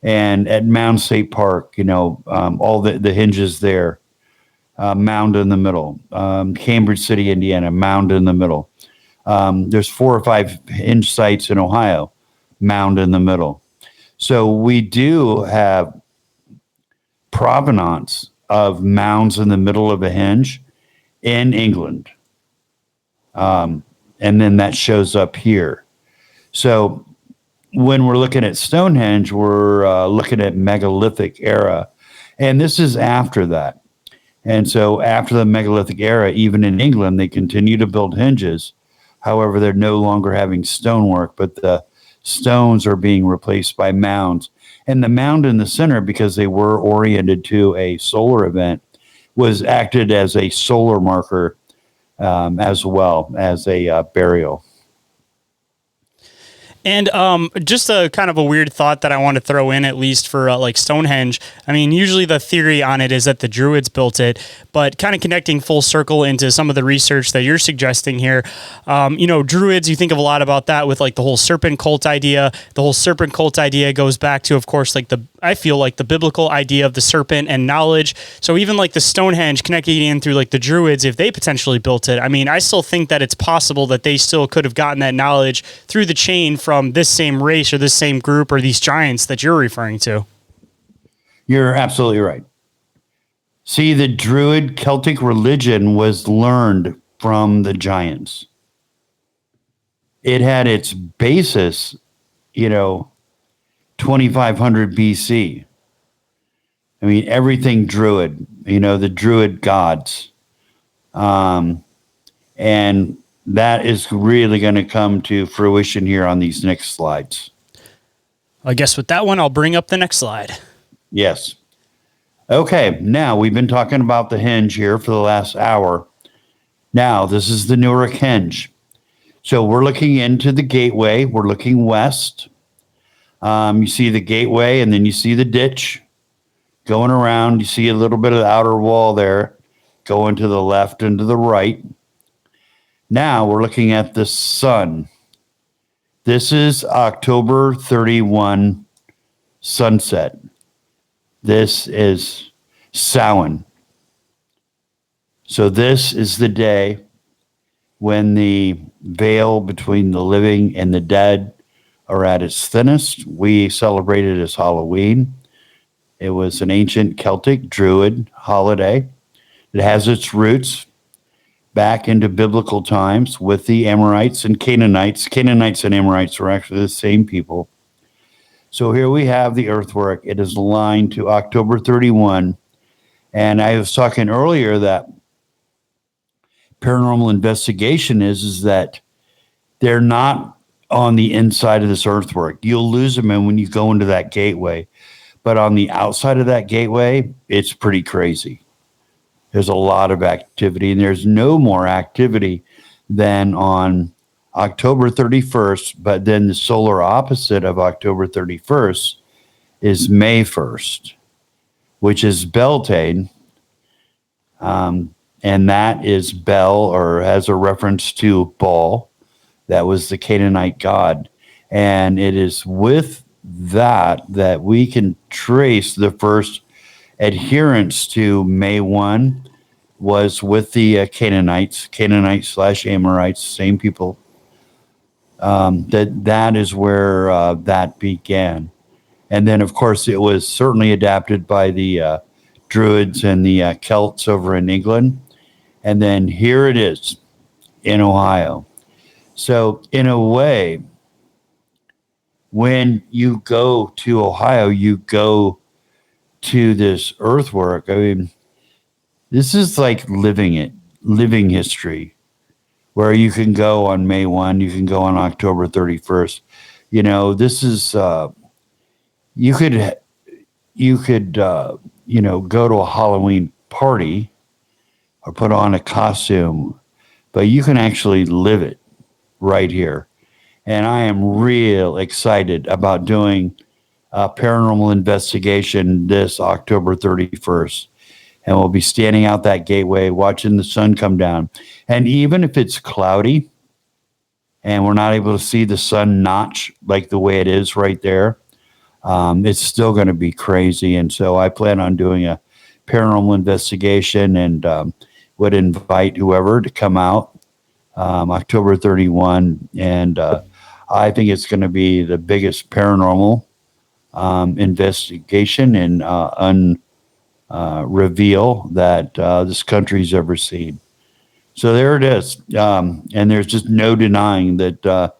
Speaker 3: And at Mound State Park, all the hinges there, mound in the middle. Cambridge City, Indiana, mound in the middle. There's 4 or 5 hinge sites in Ohio, mound in the middle. So we do have provenance of mounds in the middle of a hinge in England. And then that shows up here. So when we're looking at Stonehenge, we're looking at megalithic era. And this is after that. And so after the megalithic era, even in England, they continue to build hinges. However, they're no longer having stonework, but the stones are being replaced by mounds. And the mound in the center, because they were oriented to a solar event, was acted as a solar marker as well as a burial.
Speaker 2: And just a kind of a weird thought that I want to throw in, at least for like Stonehenge. I mean, usually the theory on it is that the Druids built it, but kind of connecting full circle into some of the research that you're suggesting here. Druids, you think of a lot about that with like the whole serpent cult idea. The whole serpent cult idea goes back to, of course, like I feel like the biblical idea of the serpent and knowledge. So even like the Stonehenge connecting in through like the Druids, if they potentially built it, I mean, I still think that it's possible that they still could have gotten that knowledge through the chain from this same race or this same group or these giants that you're referring to.
Speaker 3: You're absolutely right. See, the Druid Celtic religion was learned from the giants. It had its basis, 2500 BC. I mean, everything Druid, the Druid gods. And that is really going to come to fruition here on these next slides.
Speaker 2: I guess with that one, I'll bring up the next slide.
Speaker 3: Yes. Okay, now we've been talking about the hinge here for the last hour. Now, this is the Newark hinge. So we're looking into the gateway. We're looking west. You see the gateway, and then you see the ditch going around. You see a little bit of the outer wall there going to the left and to the right. Now we're looking at the sun. This is October 31 sunset. This is Samhain. So this is the day when the veil between the living and the dead are at its thinnest. We celebrate it as Halloween. It was an ancient Celtic Druid holiday. It has its roots back into biblical times with the Amorites and Canaanites. Canaanites and Amorites were actually the same people. So here we have the earthwork. It is aligned to October 31. And I was talking earlier that paranormal investigation is that they're not on the inside of this earthwork. You'll lose them when you go into that gateway. But on the outside of that gateway, it's pretty crazy. There's a lot of activity, and there's no more activity than on October 31st. But then the solar opposite of October 31st is May 1st, which is Beltane. And that is Bel, or has a reference to Baal. That was the Canaanite god. And it is with that we can trace the first adherence to May 1 was with the Canaanites / Amorites, same people. That is where that began. And then, of course, it was certainly adapted by the Druids and the Celts over in England. And then here it is in Ohio. So in a way, when you go to Ohio, you go to this earthwork. I mean, this is like living history, where you can go on May 1, you can go on October 31st. You know, this is, you could, go to a Halloween party or put on a costume, but you can actually live it right here. And I am real excited about doing a paranormal investigation this October 31st. And we'll be standing out that gateway, watching the sun come down. And even if it's cloudy and we're not able to see the sun notch like the way it is right there, it's still going to be crazy. And so I plan on doing a paranormal investigation, and would invite whoever to come out October 31. And I think it's going to be the biggest paranormal investigation and reveal that this country's ever seen. So there it is. And there's just no denying that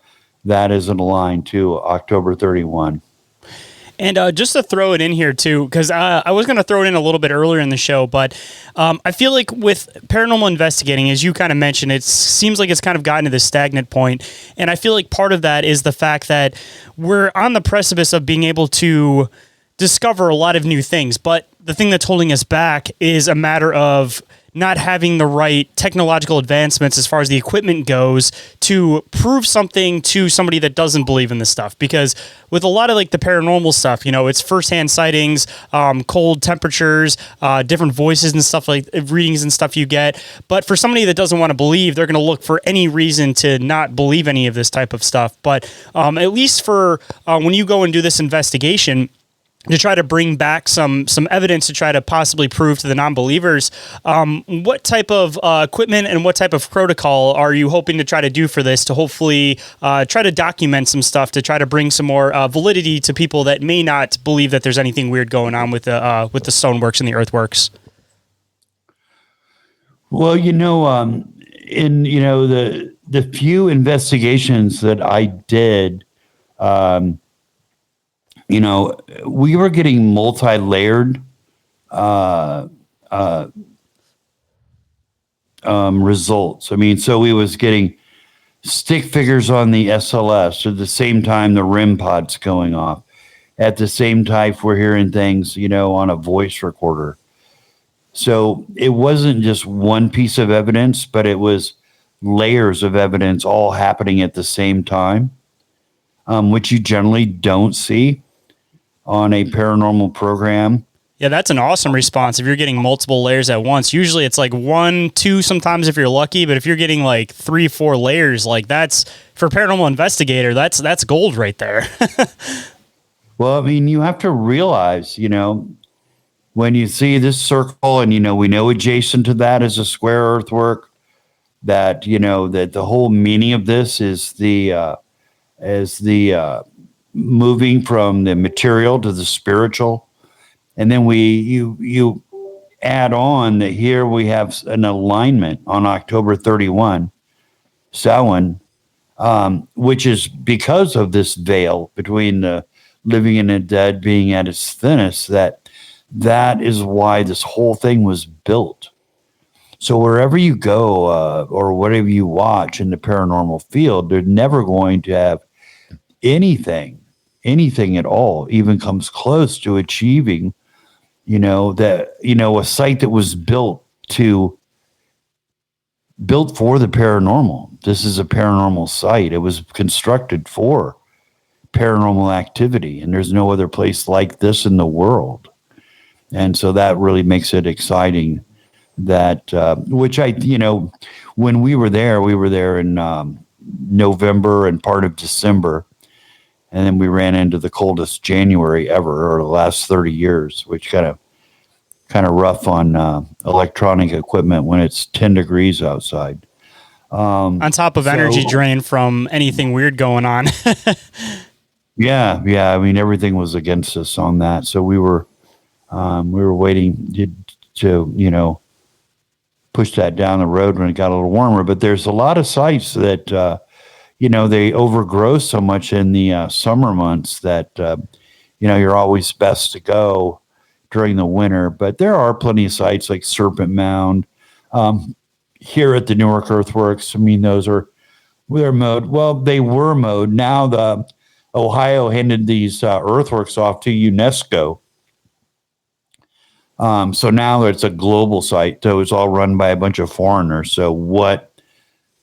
Speaker 3: that isn't aligned to October 31.
Speaker 2: And just to throw it in here too, because I was going to throw it in a little bit earlier in the show, but I feel like with paranormal investigating, as you kind of mentioned, it seems like it's kind of gotten to this stagnant point. And I feel like part of that is the fact that we're on the precipice of being able to discover a lot of new things. But the thing that's holding us back is a matter of not having the right technological advancements as far as the equipment goes to prove something to somebody that doesn't believe in this stuff. Because with a lot of like the paranormal stuff, it's firsthand sightings, cold temperatures, different voices and stuff, like readings and stuff you get. But for somebody that doesn't want to believe, they're going to look for any reason to not believe any of this type of stuff. But at least for when you go and do this investigation, to try to bring back some evidence to try to possibly prove to the non-believers, what type of equipment and what type of protocol are you hoping to try to do for this to hopefully try to document some stuff to try to bring some more validity to people that may not believe that there's anything weird going on with the stoneworks and the earthworks?
Speaker 3: Well, in the few investigations that I did, we were getting multi-layered results. I mean, so we was getting stick figures on the SLS at the same time the REM pod's going off. At the same time, we're hearing things, on a voice recorder. So it wasn't just one piece of evidence, but it was layers of evidence all happening at the same time, which you generally don't see on a paranormal program.
Speaker 2: Yeah, that's an awesome response. If you're getting multiple layers at once, usually it's like 1, 2, sometimes if you're lucky, but if you're getting like 3, 4 layers, like that's, for a paranormal investigator, that's gold right there.
Speaker 3: Well, I mean, you have to realize, when you see this circle and, we know adjacent to that is a square earthwork, that, that the whole meaning of this is the moving from the material to the spiritual. And then you add on that here we have an alignment on October 31, Samhain, which is because of this veil between the living and the dead being at its thinnest, that is why this whole thing was built. So wherever you go or whatever you watch in the paranormal field, they're never going to have anything at all even comes close to achieving, a site that was built for the paranormal. This is a paranormal site. It was constructed for paranormal activity, and there's no other place like this in the world. And so that really makes it exciting that, when we were there in November and part of December. And then we ran into the coldest January ever, or the last 30 years, which kind of rough on electronic equipment when it's 10 degrees outside.
Speaker 2: On top of energy drain from anything weird going on.
Speaker 3: Yeah. I mean, everything was against us on that. So we were waiting to push that down the road when it got a little warmer. But there's a lot of sites that, they overgrow so much in the summer months that, you're always best to go during the winter. But there are plenty of sites like Serpent Mound here at the Newark Earthworks. I mean, they're mowed. Well, they were mowed. Now the Ohio handed these earthworks off to UNESCO. So now it's a global site. So it's all run by a bunch of foreigners. So what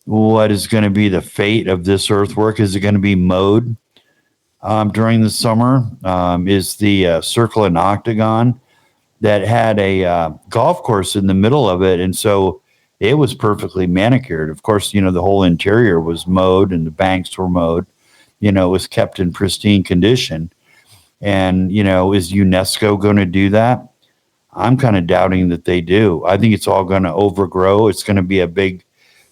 Speaker 3: is going to be the fate of this earthwork? Is it going to be mowed during the summer? Is the Circle and Octagon that had a golf course in the middle of it, and so it was perfectly manicured. Of course, the whole interior was mowed and the banks were mowed. It was kept in pristine condition. And, is UNESCO going to do that? I'm kind of doubting that they do. I think it's all going to overgrow. It's going to be a big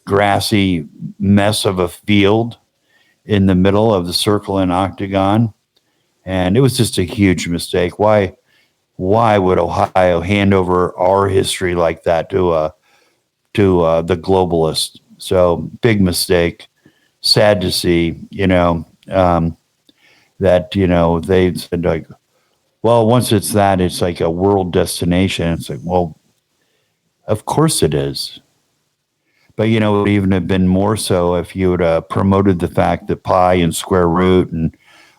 Speaker 3: grassy mess of a field in the middle of the Circle and Octagon. And it was just a huge mistake. Why would Ohio hand over our history like that to the globalists? So big mistake. Sad to see, that, they said like, well, once it's that, it's like a world destination. It's like, well, of course it is. But, it would even have been more so if you would have promoted the fact that pi and square root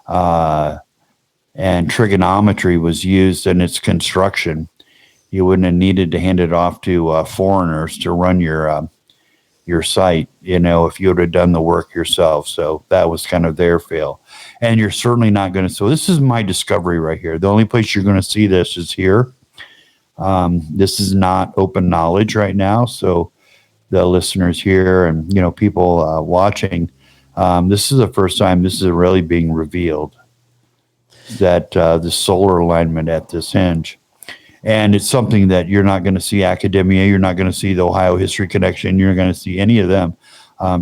Speaker 3: and trigonometry was used in its construction. You wouldn't have needed to hand it off to foreigners to run your site, if you would have done the work yourself. So that was kind of their fail. And you're certainly not going to. So this is my discovery right here. The only place you're going to see this is here. This is not open knowledge right now. So the listeners here and, people watching, this is the first time this is really being revealed, that the solar alignment at this hinge. And it's something that you're not going to see academia. You're not going to see the Ohio History Connection. You're not going to see any of them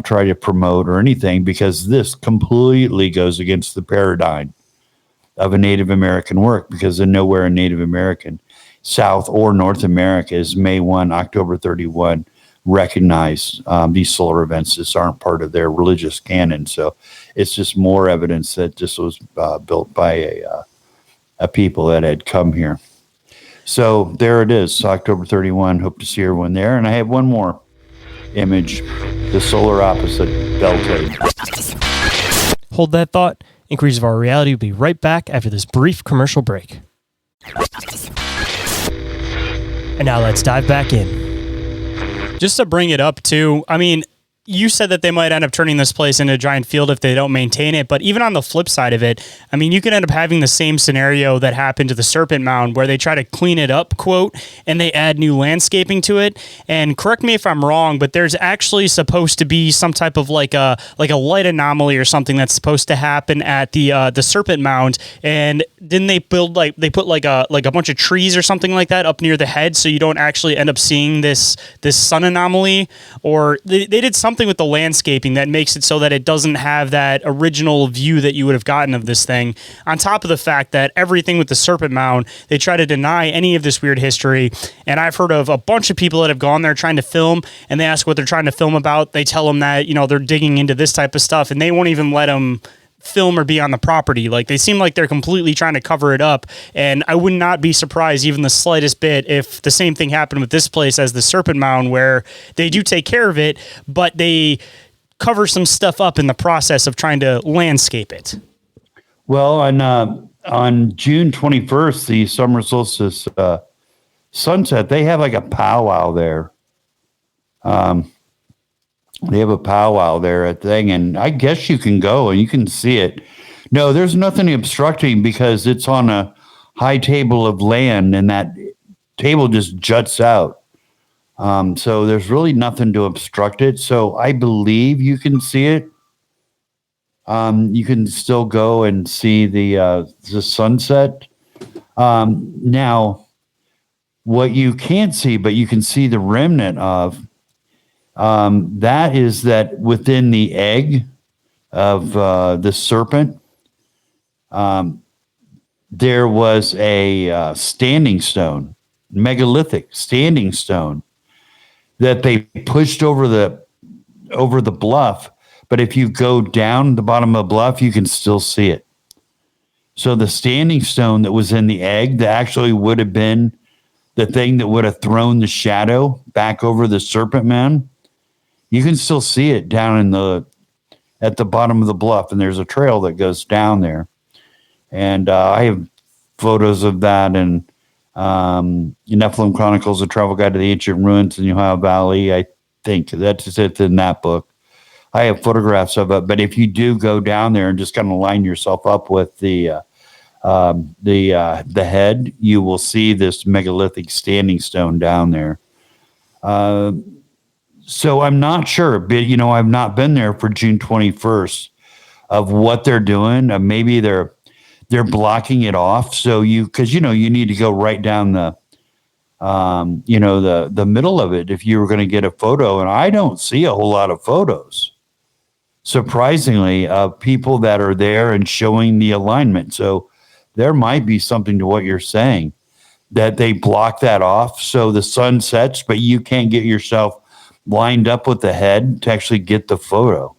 Speaker 3: try to promote or anything, because this completely goes against the paradigm of a Native American work, because nowhere in Native American, South or North America, is May 1, October 31 recognize these solar events. Just aren't part of their religious canon. So it's just more evidence that this was built by a people that had come here. So there it is, October 31. Hope to see everyone there. And I have one more image, the solar opposite Beltane.
Speaker 4: Hold that thought. Inquiries of Our Reality will be right back after this brief commercial break. And now let's dive back in.
Speaker 2: Just to bring it up too, I mean, you said that they might end up turning this place into a giant field if they don't maintain it. But even on the flip side of it, I mean, you could end up having the same scenario that happened to the Serpent Mound, where they try to clean it up, quote, and they add new landscaping to it. And correct me if I'm wrong, but there's actually supposed to be some type of like a light anomaly or something that's supposed to happen at the Serpent Mound. And didn't they put a bunch of trees or something like that up near the head, so you don't actually end up seeing this sun anomaly? Or they did something with the landscaping that makes it so that it doesn't have that original view that you would have gotten of this thing, on top of the fact that everything with the Serpent Mound, they try to deny any of this weird history. And I've heard of a bunch of people that have gone there trying to film, and they ask what they're trying to film about. They tell them that, they're digging into this type of stuff, and they won't even let them film or be on the property. Like, they seem like they're completely trying to cover it up. And I would not be surprised even the slightest bit if the same thing happened with this place as the Serpent Mound, where they do take care of it, but they cover some stuff up in the process of trying to landscape it.
Speaker 3: Well, on June 21st, the summer solstice sunset, they have like a powwow there. They have a powwow there at thing, and I guess you can go and you can see it. No, there's nothing obstructing because it's on a high table of land, and that table just juts out. So there's really nothing to obstruct it. So I believe you can see it. You can still go and see the sunset. Now, what you can't see, but you can see the remnant of, that is that within the egg of the serpent, there was a standing stone, megalithic standing stone that they pushed over the bluff. But if you go down the bottom of the bluff, you can still see it. So the standing stone that was in the egg that actually would have been the thing that would have thrown the shadow back over the serpent man, you can still see it down at the bottom of the bluff. And there's a trail that goes down there. And I have photos of that, and Nephilim Chronicles, A Travel Guide to the Ancient Ruins in the Ohio Valley. I think that's it in that book. I have photographs of it, but if you do go down there and just kind of line yourself up with the head, you will see this megalithic standing stone down there. So I'm not sure, but I've not been there for June 21st of what they're doing. Maybe they're blocking it off. So because you need to go right down the middle of it if you were going to get a photo, and I don't see a whole lot of photos, surprisingly, of people that are there and showing the alignment. So there might be something to what you're saying, that they block that off so the sun sets, but you can't get yourself lined up with the head to actually get the photo.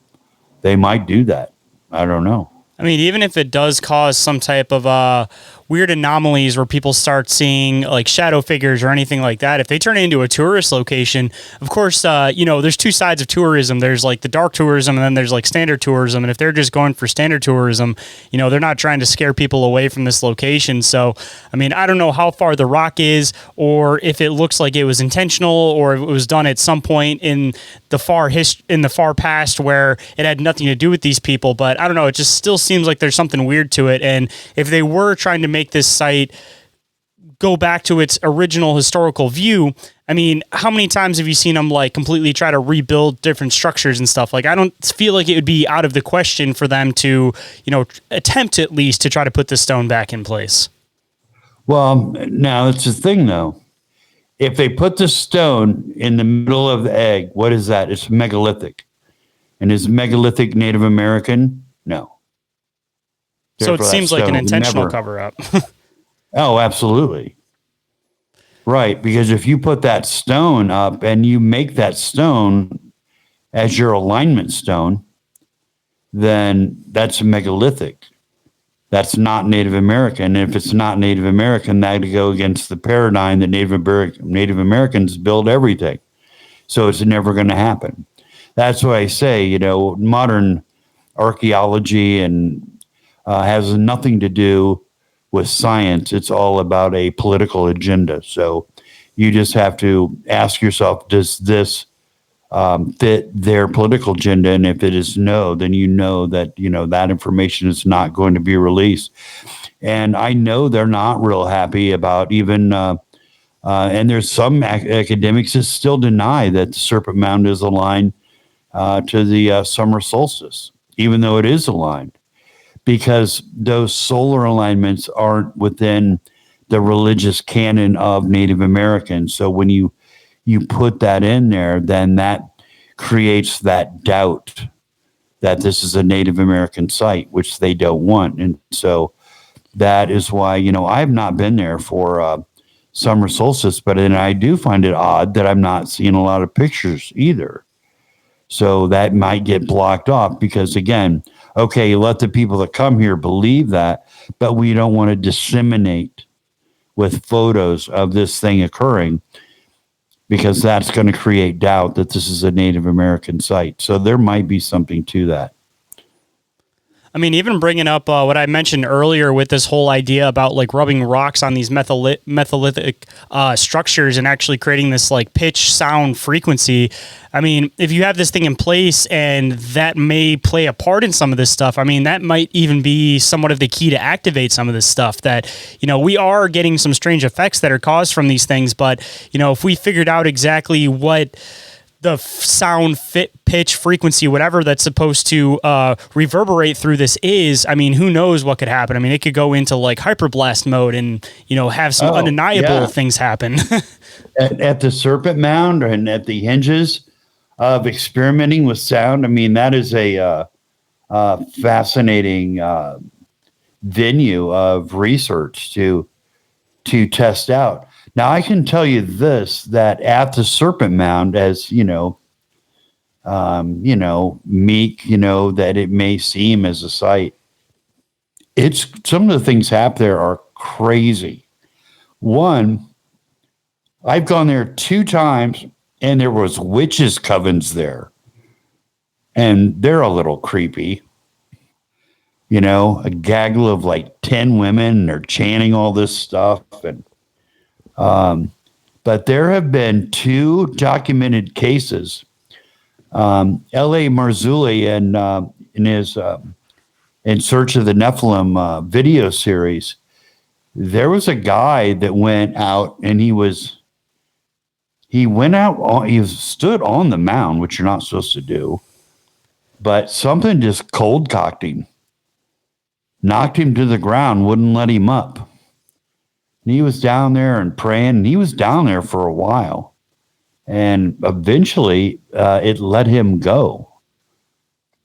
Speaker 3: They might do that. I don't know.
Speaker 2: I mean, even if it does cause some type of weird anomalies where people start seeing like shadow figures or anything like that, if they turn it into a tourist location, of course, there's two sides of tourism. There's like the dark tourism, and then there's like standard tourism. And if they're just going for standard tourism, they're not trying to scare people away from this location. So, I mean, I don't know how far the rock is, or if it looks like it was intentional, or if it was done at some point in the far past where it had nothing to do with these people. But I don't know. It just still seems like there's something weird to it. And if they were trying to make this site go back to its original historical view, I mean, how many times have you seen them like completely try to rebuild different structures and stuff? Like, I don't feel like it would be out of the question for them to, attempt at least to try to put the stone back in place.
Speaker 3: Well, now it's the thing though. If they put the stone in the middle of the egg, what is that? It's megalithic. And is megalithic Native American? No.
Speaker 2: So it seems like an intentional cover-up.
Speaker 3: Oh, absolutely. Right, because if you put that stone up and you make that stone as your alignment stone, then that's megalithic. That's not Native American. And if it's not Native American, that'd go against the paradigm that Native Americans build everything. So it's never going to happen. That's why I say, modern archaeology and has nothing to do with science. It's all about a political agenda. So you just have to ask yourself, does this fit their political agenda? And if it is no, then that, that information is not going to be released. And I know they're not real happy about even, and there's some academics that still deny that the Serpent Mound is aligned to the summer solstice, even though it is aligned, because those solar alignments aren't within the religious canon of Native Americans. So when you put that in there, then that creates that doubt that this is a Native American site, which they don't want. And so that is why, I've not been there for summer solstice, but then I do find it odd that I'm not seeing a lot of pictures either. So that might get blocked off because, again, okay, let the people that come here believe that, but we don't want to disseminate with photos of this thing occurring, because that's going to create doubt that this is a Native American site. So there might be something to that.
Speaker 2: I mean, even bringing up what I mentioned earlier with this whole idea about like rubbing rocks on these methylitic structures and actually creating this like pitch sound frequency. I mean, if you have this thing in place and that may play a part in some of this stuff, I mean, that might even be somewhat of the key to activate some of this stuff that, you know, we are getting some strange effects that are caused from these things. But, you know, if we figured out exactly what the sound pitch frequency, whatever that's supposed to reverberate through this is, I mean, who knows what could happen? I mean, it could go into like hyperblast mode and, you know, have some undeniable things happen.
Speaker 3: at the Serpent Mound and at the hinges of experimenting with sound. I mean, that is a fascinating venue of research to test out. Now, I can tell you this, that at the Serpent Mound, as meek, that it may seem as a site, it's some of the things happen there are crazy. One, I've gone there 2 times, and there was witches' covens there, and they're a little creepy. You know, a gaggle of like 10 women, and they're chanting all this stuff, and but there have been 2 documented cases. L.A. Marzulli in his In Search of the Nephilim video series, there was a guy that went out and he stood on the mound, which you're not supposed to do, but something just cold cocked him, knocked him to the ground, wouldn't let him up. And he was down there and praying, and he was down there for a while. And eventually it let him go.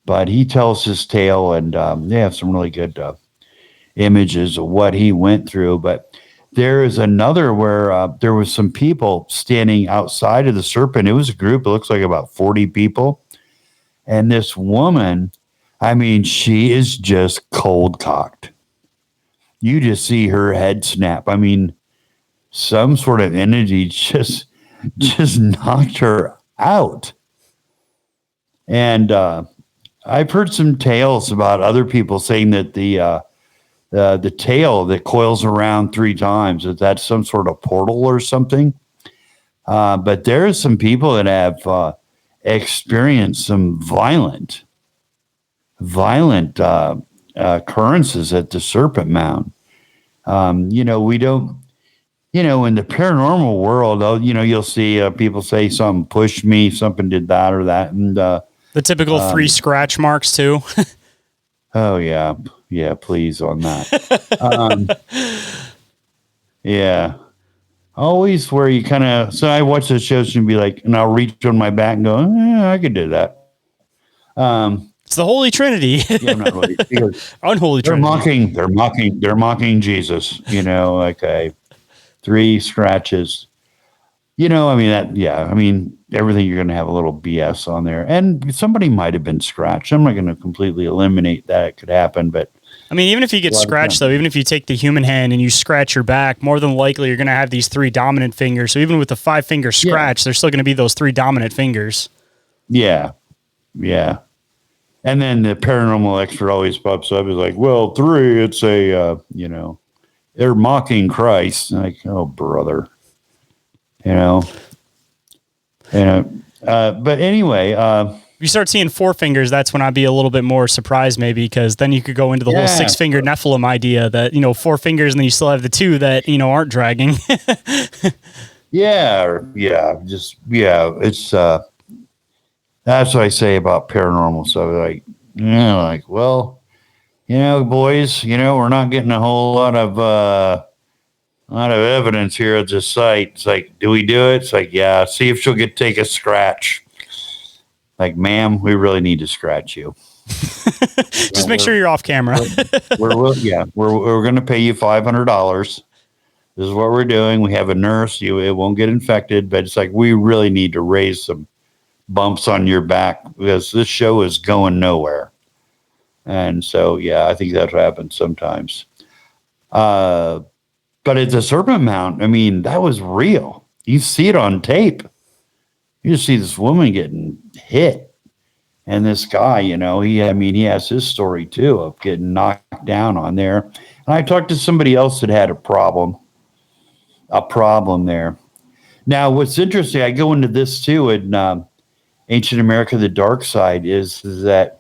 Speaker 3: But he tells his tale, and they have some really good images of what he went through. But there is another where there was some people standing outside of the Serpent. It was a group, it looks like about 40 people. And this woman, I mean, she is just cold cocked. You just see her head snap. I mean, some sort of entity just knocked her out. And I've heard some tales about other people saying that the tail that coils around 3 times, that's some sort of portal or something. But there are some people that have experienced some violent occurrences at the Serpent Mound. We don't, in the paranormal world, you'll see people say something pushed me, something did that or that. And
Speaker 2: the typical 3 scratch marks too.
Speaker 3: Oh yeah. Yeah. Please on that. Yeah. Always where you kind of, so I watch the shows and be like, and I'll reach on my back and go, I could do that.
Speaker 2: It's the Holy Trinity.
Speaker 3: Yeah, I'm not really,
Speaker 2: Unholy Trinity.
Speaker 3: They're mocking Jesus, like 3 scratches. Everything you're going to have a little BS on there. And somebody might have been scratched. I'm not going to completely eliminate that. It could happen, but
Speaker 2: I mean, even if you get scratched, though, even if you take the human hand and you scratch your back, more than likely you're going to have these 3 dominant fingers. So even with the 5-finger scratch, there's still going to be those 3 dominant fingers.
Speaker 3: Yeah. Yeah. And then the paranormal expert always pops up. He's like, well, 3, it's a, they're mocking Christ. Like, oh, brother. But anyway,
Speaker 2: if you start seeing 4 fingers, that's when I'd be a little bit more surprised, maybe, because then you could go into the whole 6-finger Nephilim idea that, 4 fingers and then you still have the 2 that, aren't dragging.
Speaker 3: It's, that's what I say about paranormal stuff. Boys, we're not getting a whole lot of evidence here at this site. It's like, do we do it? It's like, yeah, see if she'll take a scratch. Like, ma'am, we really need to scratch you.
Speaker 2: Just make sure you're off camera.
Speaker 3: we're going to pay you $500. This is what we're doing. We have a nurse. It won't get infected, but it's like, we really need to raise some bumps on your back because this show is going nowhere. And so, yeah, I think that happens sometimes. But at the Serpent Mound, I mean, that was real. You see it on tape. You just see this woman getting hit. And this guy, he has his story too of getting knocked down on there. And I talked to somebody else that had a problem there. Now, what's interesting, I go into this too in Ancient America, the Dark Side, is that,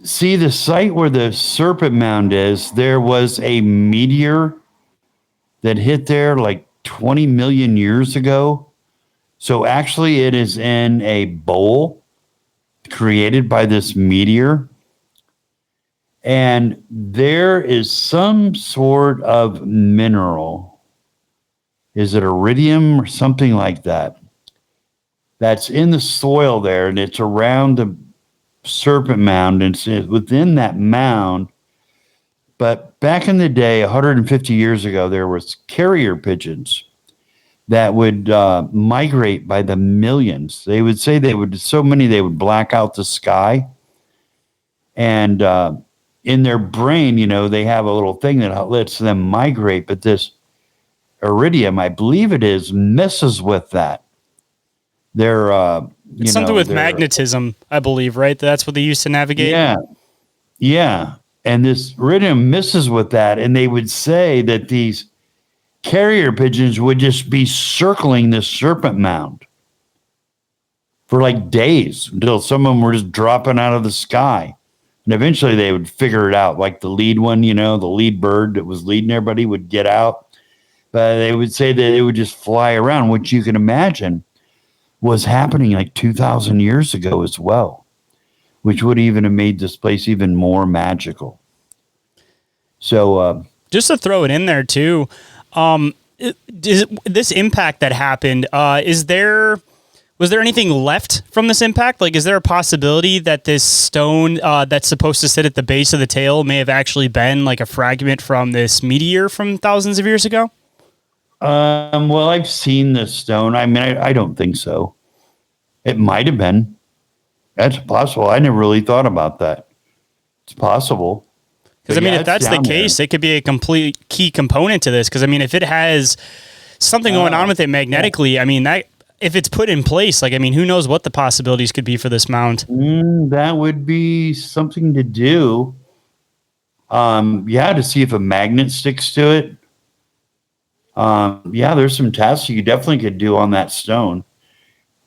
Speaker 3: see the site where the Serpent Mound is, there was a meteor that hit there like 20 million years ago. So actually it is in a bowl created by this meteor. And there is some sort of mineral. Is it iridium or something like that? That's in the soil there, and it's around the Serpent Mound, and it's within that mound. But back in the day, 150 years ago, there was carrier pigeons that would migrate by the millions. They would say they would black out the sky. And in their brain, they have a little thing that lets them migrate. But this iridium, I believe it is, messes with that.
Speaker 2: It's something with magnetism, I believe, right? That's what they used to navigate?
Speaker 3: Yeah. And this iridium messes with that. And they would say that these carrier pigeons would just be circling this Serpent Mound for like days until some of them were just dropping out of the sky. And eventually they would figure it out. Like the lead one, the lead bird that was leading everybody would get out. But they would say that it would just fly around, which you can imagine was happening like 2,000 years ago as well, which would even have made this place even more magical. So
Speaker 2: just to throw it in there too, this impact that happened, was there anything left from this impact? Like, is there a possibility that this stone that's supposed to sit at the base of the tail may have actually been like a fragment from this meteor from thousands of years ago?
Speaker 3: Well, I've seen this stone. I mean, I don't think so. It might have been. That's possible. I never really thought about that. It's possible.
Speaker 2: Because, if that's the case, it could be a complete key component to this. Because, if it has something going on with it magnetically, that if it's put in place, who knows what the possibilities could be for this mound?
Speaker 3: That would be something to do. To see if a magnet sticks to it. There's some tests you definitely could do on that stone.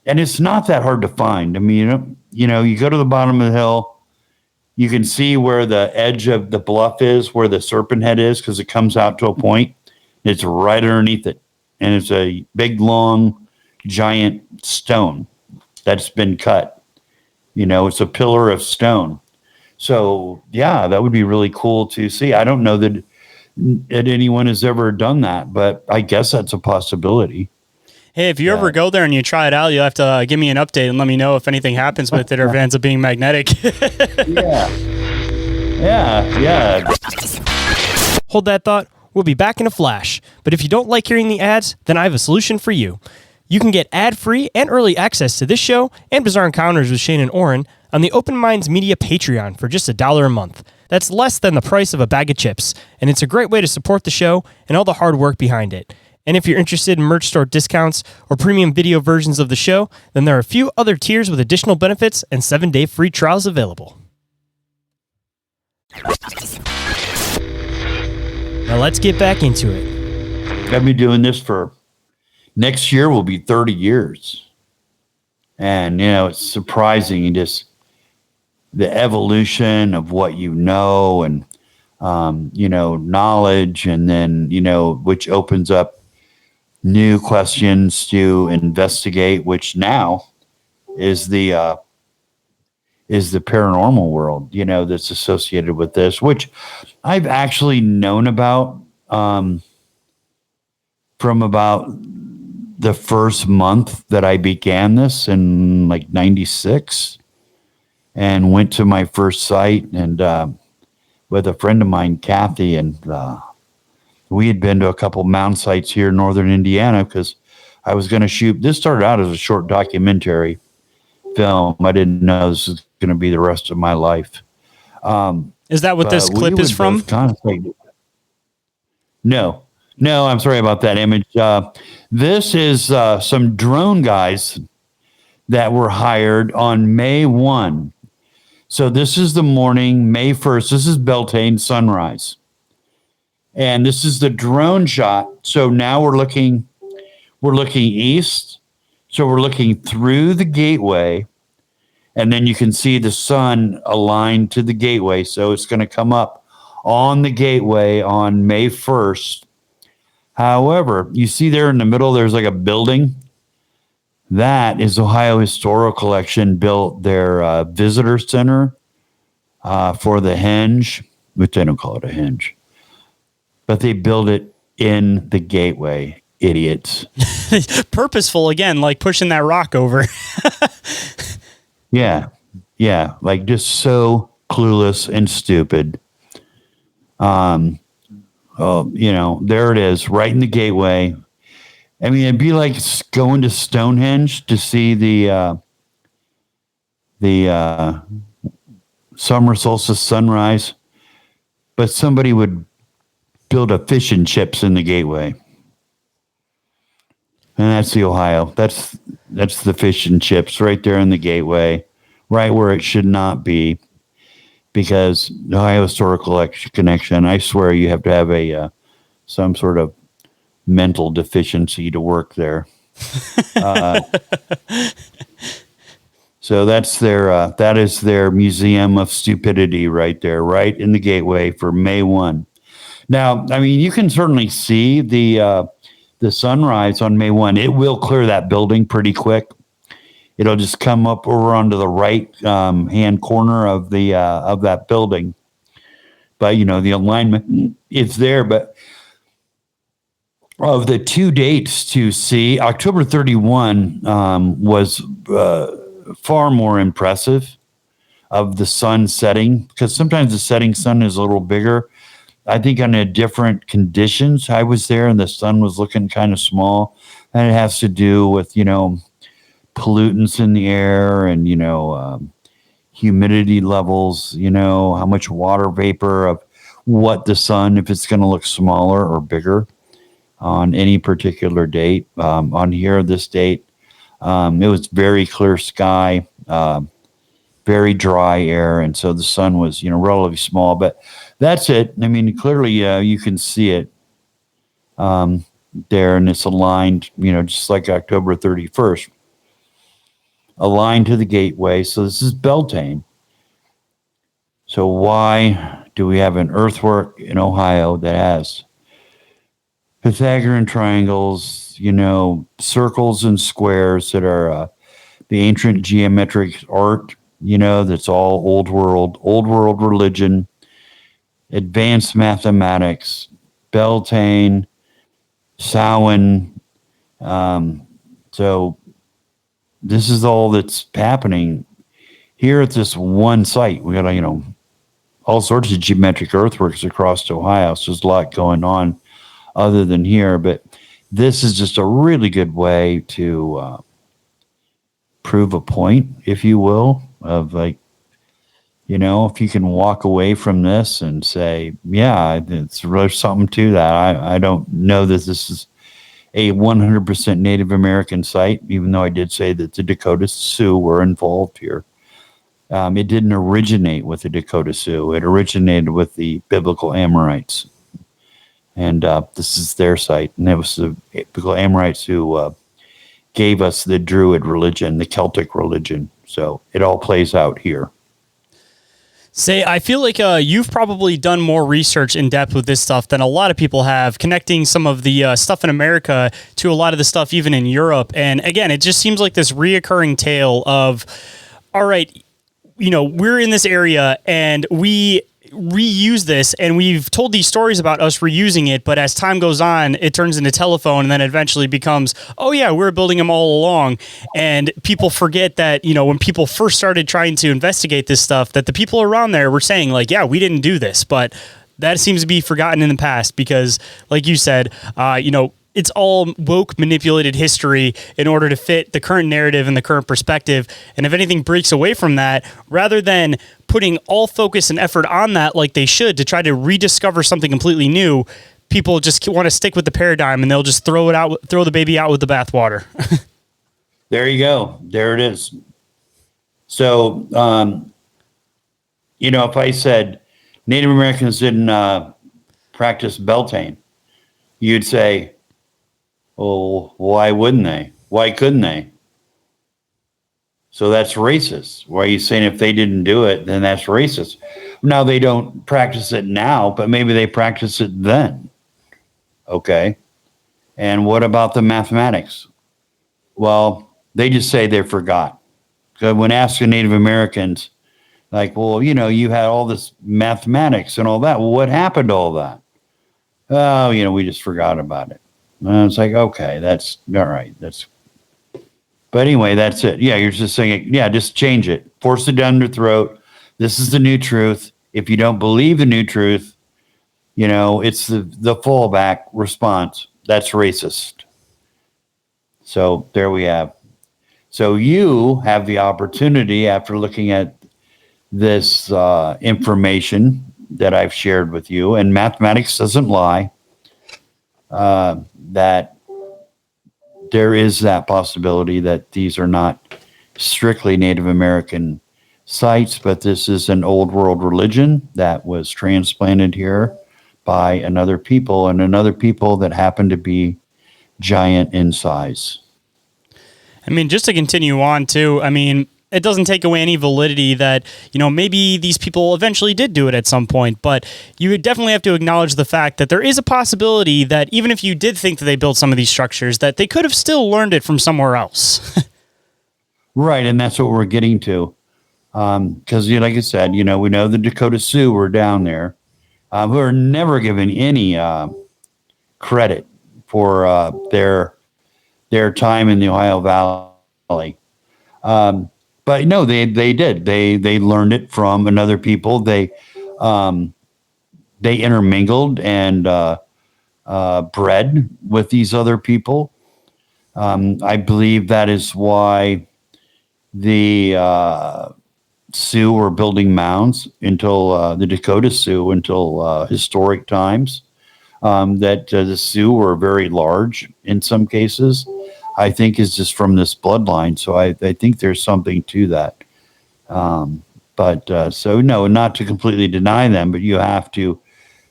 Speaker 3: And it's not that hard to find. You go to the bottom of the hill, you can see where the edge of the bluff is, where the serpent head is, because it comes out to a point. It's right underneath it. And it's a big, long, giant stone that's been cut. It's a pillar of stone. So, that would be really cool to see. I don't know that anyone has ever done that, but I guess that's a possibility.
Speaker 2: Hey, if you ever go there and you try it out, you'll have to give me an update and let me know if anything happens with it or if it ends up being magnetic.
Speaker 3: Yeah.
Speaker 4: Hold that thought. We'll be back in a flash. But if you don't like hearing the ads, then I have a solution for you. You can get ad-free and early access to this show and Bizarre Encounters with Shayn Orin on the Open Minds Media Patreon for just $1 a month. That's less than the price of a bag of chips, and it's a great way to support the show and all the hard work behind it. And if you're interested in merch store discounts or premium video versions of the show, then there are a few other tiers with additional benefits and 7-day free trials available. Now let's get back into it.
Speaker 3: I've been doing this for next year will be 30 years. And, it's surprising just the evolution of what and, knowledge, and then, which opens up new questions to investigate, which now is the paranormal world, that's associated with this, which I've actually known about from about the first month that I began this in like 96 and went to my first site and with a friend of mine, Kathy, and we had been to a couple mound sites here in northern Indiana because I was going to shoot. This started out as a short documentary film. I didn't know this was going to be the rest of my life.
Speaker 2: Is that what this clip is from?
Speaker 3: No, I'm sorry about that image. This is some drone guys that were hired on May 1. So this is the morning, May 1st. This is Beltane sunrise. And this is the drone shot. So now we're looking east. So we're looking through the gateway. And then you can see the sun aligned to the gateway. So it's going to come up on the gateway on May 1st. However, you see there in the middle, there's like a building. That is Ohio Historical Collection built their visitor center for the henge, which they don't call it a henge. But they built it in the gateway, idiots.
Speaker 2: Purposeful again, like pushing that rock over.
Speaker 3: Yeah, like just so clueless and stupid. There it is, right in the gateway. I mean, it'd be like going to Stonehenge to see the summer solstice sunrise, but somebody would build a fish and chips in the gateway. And that's the Ohio. That's the fish and chips right there in the gateway, right where it should not be, because the Ohio Historical Connection, I swear you have to have some sort of mental deficiency to work there. So that is their museum of stupidity right there, right in the gateway for May 1. Now, I mean, you can certainly see the sunrise on May 1. It will clear that building pretty quick. It'll just come up over onto the right hand corner of that building. But the alignment is there. But of the two dates to see, October 31 was far more impressive of the sun setting, because sometimes the setting sun is a little bigger. I think under different conditions, I was there and the sun was looking kind of small. And it has to do with, pollutants in the air and, humidity levels, how much water vapor of what the sun, if it's going to look smaller or bigger on any particular date. On here, this date, it was very clear sky, very dry air. And so the sun was, relatively small, but that's it. I mean, clearly, you can see it there, and it's aligned, just like October 31st, aligned to the gateway. So this is Beltane. So why do we have an earthwork in Ohio that has Pythagorean triangles, circles and squares that are the ancient geometric art, that's all old world religion, advanced mathematics, Beltane, Samhain. So this is all that's happening here at this one site. We got, all sorts of geometric earthworks across Ohio. So there's a lot going on other than here, but this is just a really good way to prove a point, if you will, of like, if you can walk away from this and say, yeah, it's really something to that. I don't know that this is a 100% Native American site, even though I did say that the Dakota Sioux were involved here. It didn't originate with the Dakota Sioux. It originated with the biblical Amorites. And this is their site. And it was the biblical Amorites who gave us the Druid religion, the Celtic religion. So it all plays out here.
Speaker 2: I feel like you've probably done more research in depth with this stuff than a lot of people have, connecting some of the stuff in America to a lot of the stuff even in Europe. And again, it just seems like this reoccurring tale of, all right, we're in this area and we reuse this, and we've told these stories about us reusing it, but as time goes on, it turns into telephone, and then eventually becomes, oh yeah, we were building them all along. And people forget that, when people first started trying to investigate this stuff, that the people around there were saying like, yeah, we didn't do this, but that seems to be forgotten in the past because, like you said, it's all woke, manipulated history in order to fit the current narrative and the current perspective. And if anything breaks away from that, rather than putting all focus and effort on that like they should to try to rediscover something completely new, people just want to stick with the paradigm and they'll just throw the baby out with the bathwater.
Speaker 3: There you go. There it is. So, if I said Native Americans didn't practice Beltane, you'd say, well, why wouldn't they? Why couldn't they? So that's racist. Why are you saying if they didn't do it, then that's racist? Now they don't practice it now, but maybe they practice it then. Okay. And what about the mathematics? Well, they just say they forgot. Because when asking Native Americans, like, well, you had all this mathematics and all that. Well, what happened to all that? Oh, we just forgot about it. And it's like, okay, that's all right. But anyway, that's it. Yeah, you're just saying, yeah, just change it. Force it down their throat. This is the new truth. If you don't believe the new truth, it's the fallback response. That's racist. So there we have. So you have the opportunity, after looking at this information that I've shared with you, and mathematics doesn't lie, that there is that possibility that these are not strictly Native American sites, but this is an old world religion that was transplanted here by another people that happen to be giant in size.
Speaker 2: I mean, just to continue on too, I mean, it doesn't take away any validity that, maybe these people eventually did do it at some point, but you would definitely have to acknowledge the fact that there is a possibility that even if you did think that they built some of these structures, that they could have still learned it from somewhere else.
Speaker 3: Right, and that's what we're getting to. Because, like I said, we know the Dakota Sioux were down there, who are never given any credit for their time in the Ohio Valley. But no, they did. They learned it from another people. They intermingled and bred with these other people. I believe that is why the Sioux were building mounds until the Dakota Sioux until historic times. That the Sioux were very large in some cases. I think is just from this bloodline. So I think there's something to that. So no, not to completely deny them, but you have to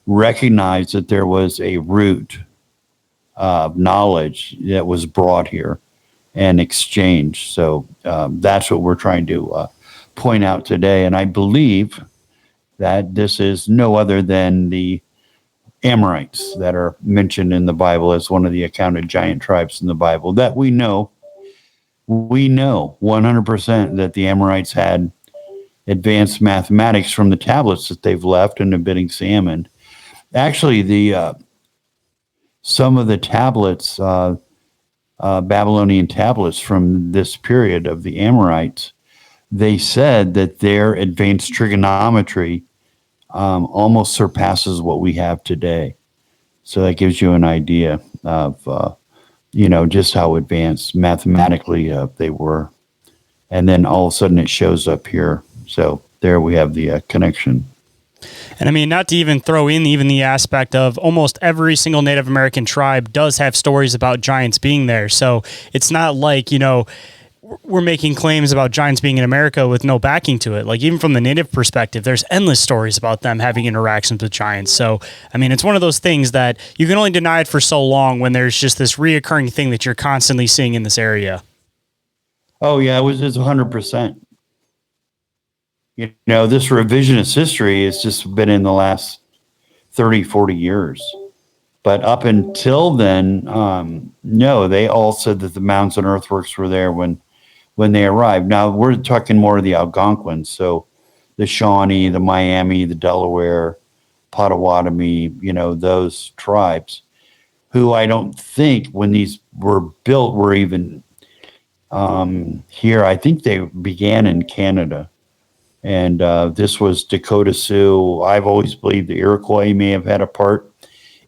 Speaker 3: recognize that there was a root of knowledge that was brought here and exchanged. So that's what we're trying to point out today. And I believe that this is no other than the Amorites that are mentioned in the Bible as one of the accounted giant tribes in the Bible that we know 100% that the Amorites had advanced mathematics from the tablets that they've left and have been examined. Actually, some of the tablets, Babylonian tablets from this period of the Amorites, they said that their advanced trigonometry almost surpasses what we have today. So that gives you an idea of, just how advanced mathematically they were. And then all of a sudden it shows up here. So there we have the connection.
Speaker 2: And I mean, not to even throw in even the aspect of almost every single Native American tribe does have stories about giants being there. So it's not like, we're making claims about giants being in America with no backing to it. Like even from the Native perspective, there's endless stories about them having interactions with giants. So, I mean, it's one of those things that you can only deny it for so long when there's just this reoccurring thing that you're constantly seeing in this area.
Speaker 3: Oh yeah, it's 100%. This revisionist history has just been in the last 30, 40 years. But up until then, no, they all said that the mounds and earthworks were there when they arrived. Now, we're talking more of the Algonquins, so the Shawnee, the Miami, the Delaware, Potawatomi, those tribes, who I don't think when these were built were even here. I think they began in Canada. And this was Dakota Sioux. I've always believed the Iroquois may have had a part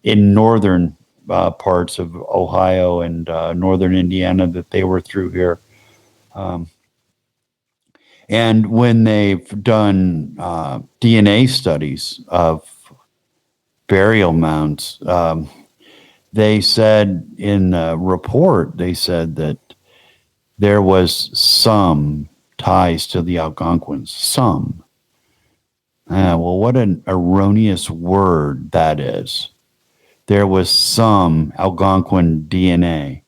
Speaker 3: in northern parts of Ohio and northern Indiana, that they were through here. And when they've done DNA studies of burial mounds, they said in a report, they said that there was some ties to the Algonquins. Some. Well, what an erroneous word that is. There was some Algonquin DNA.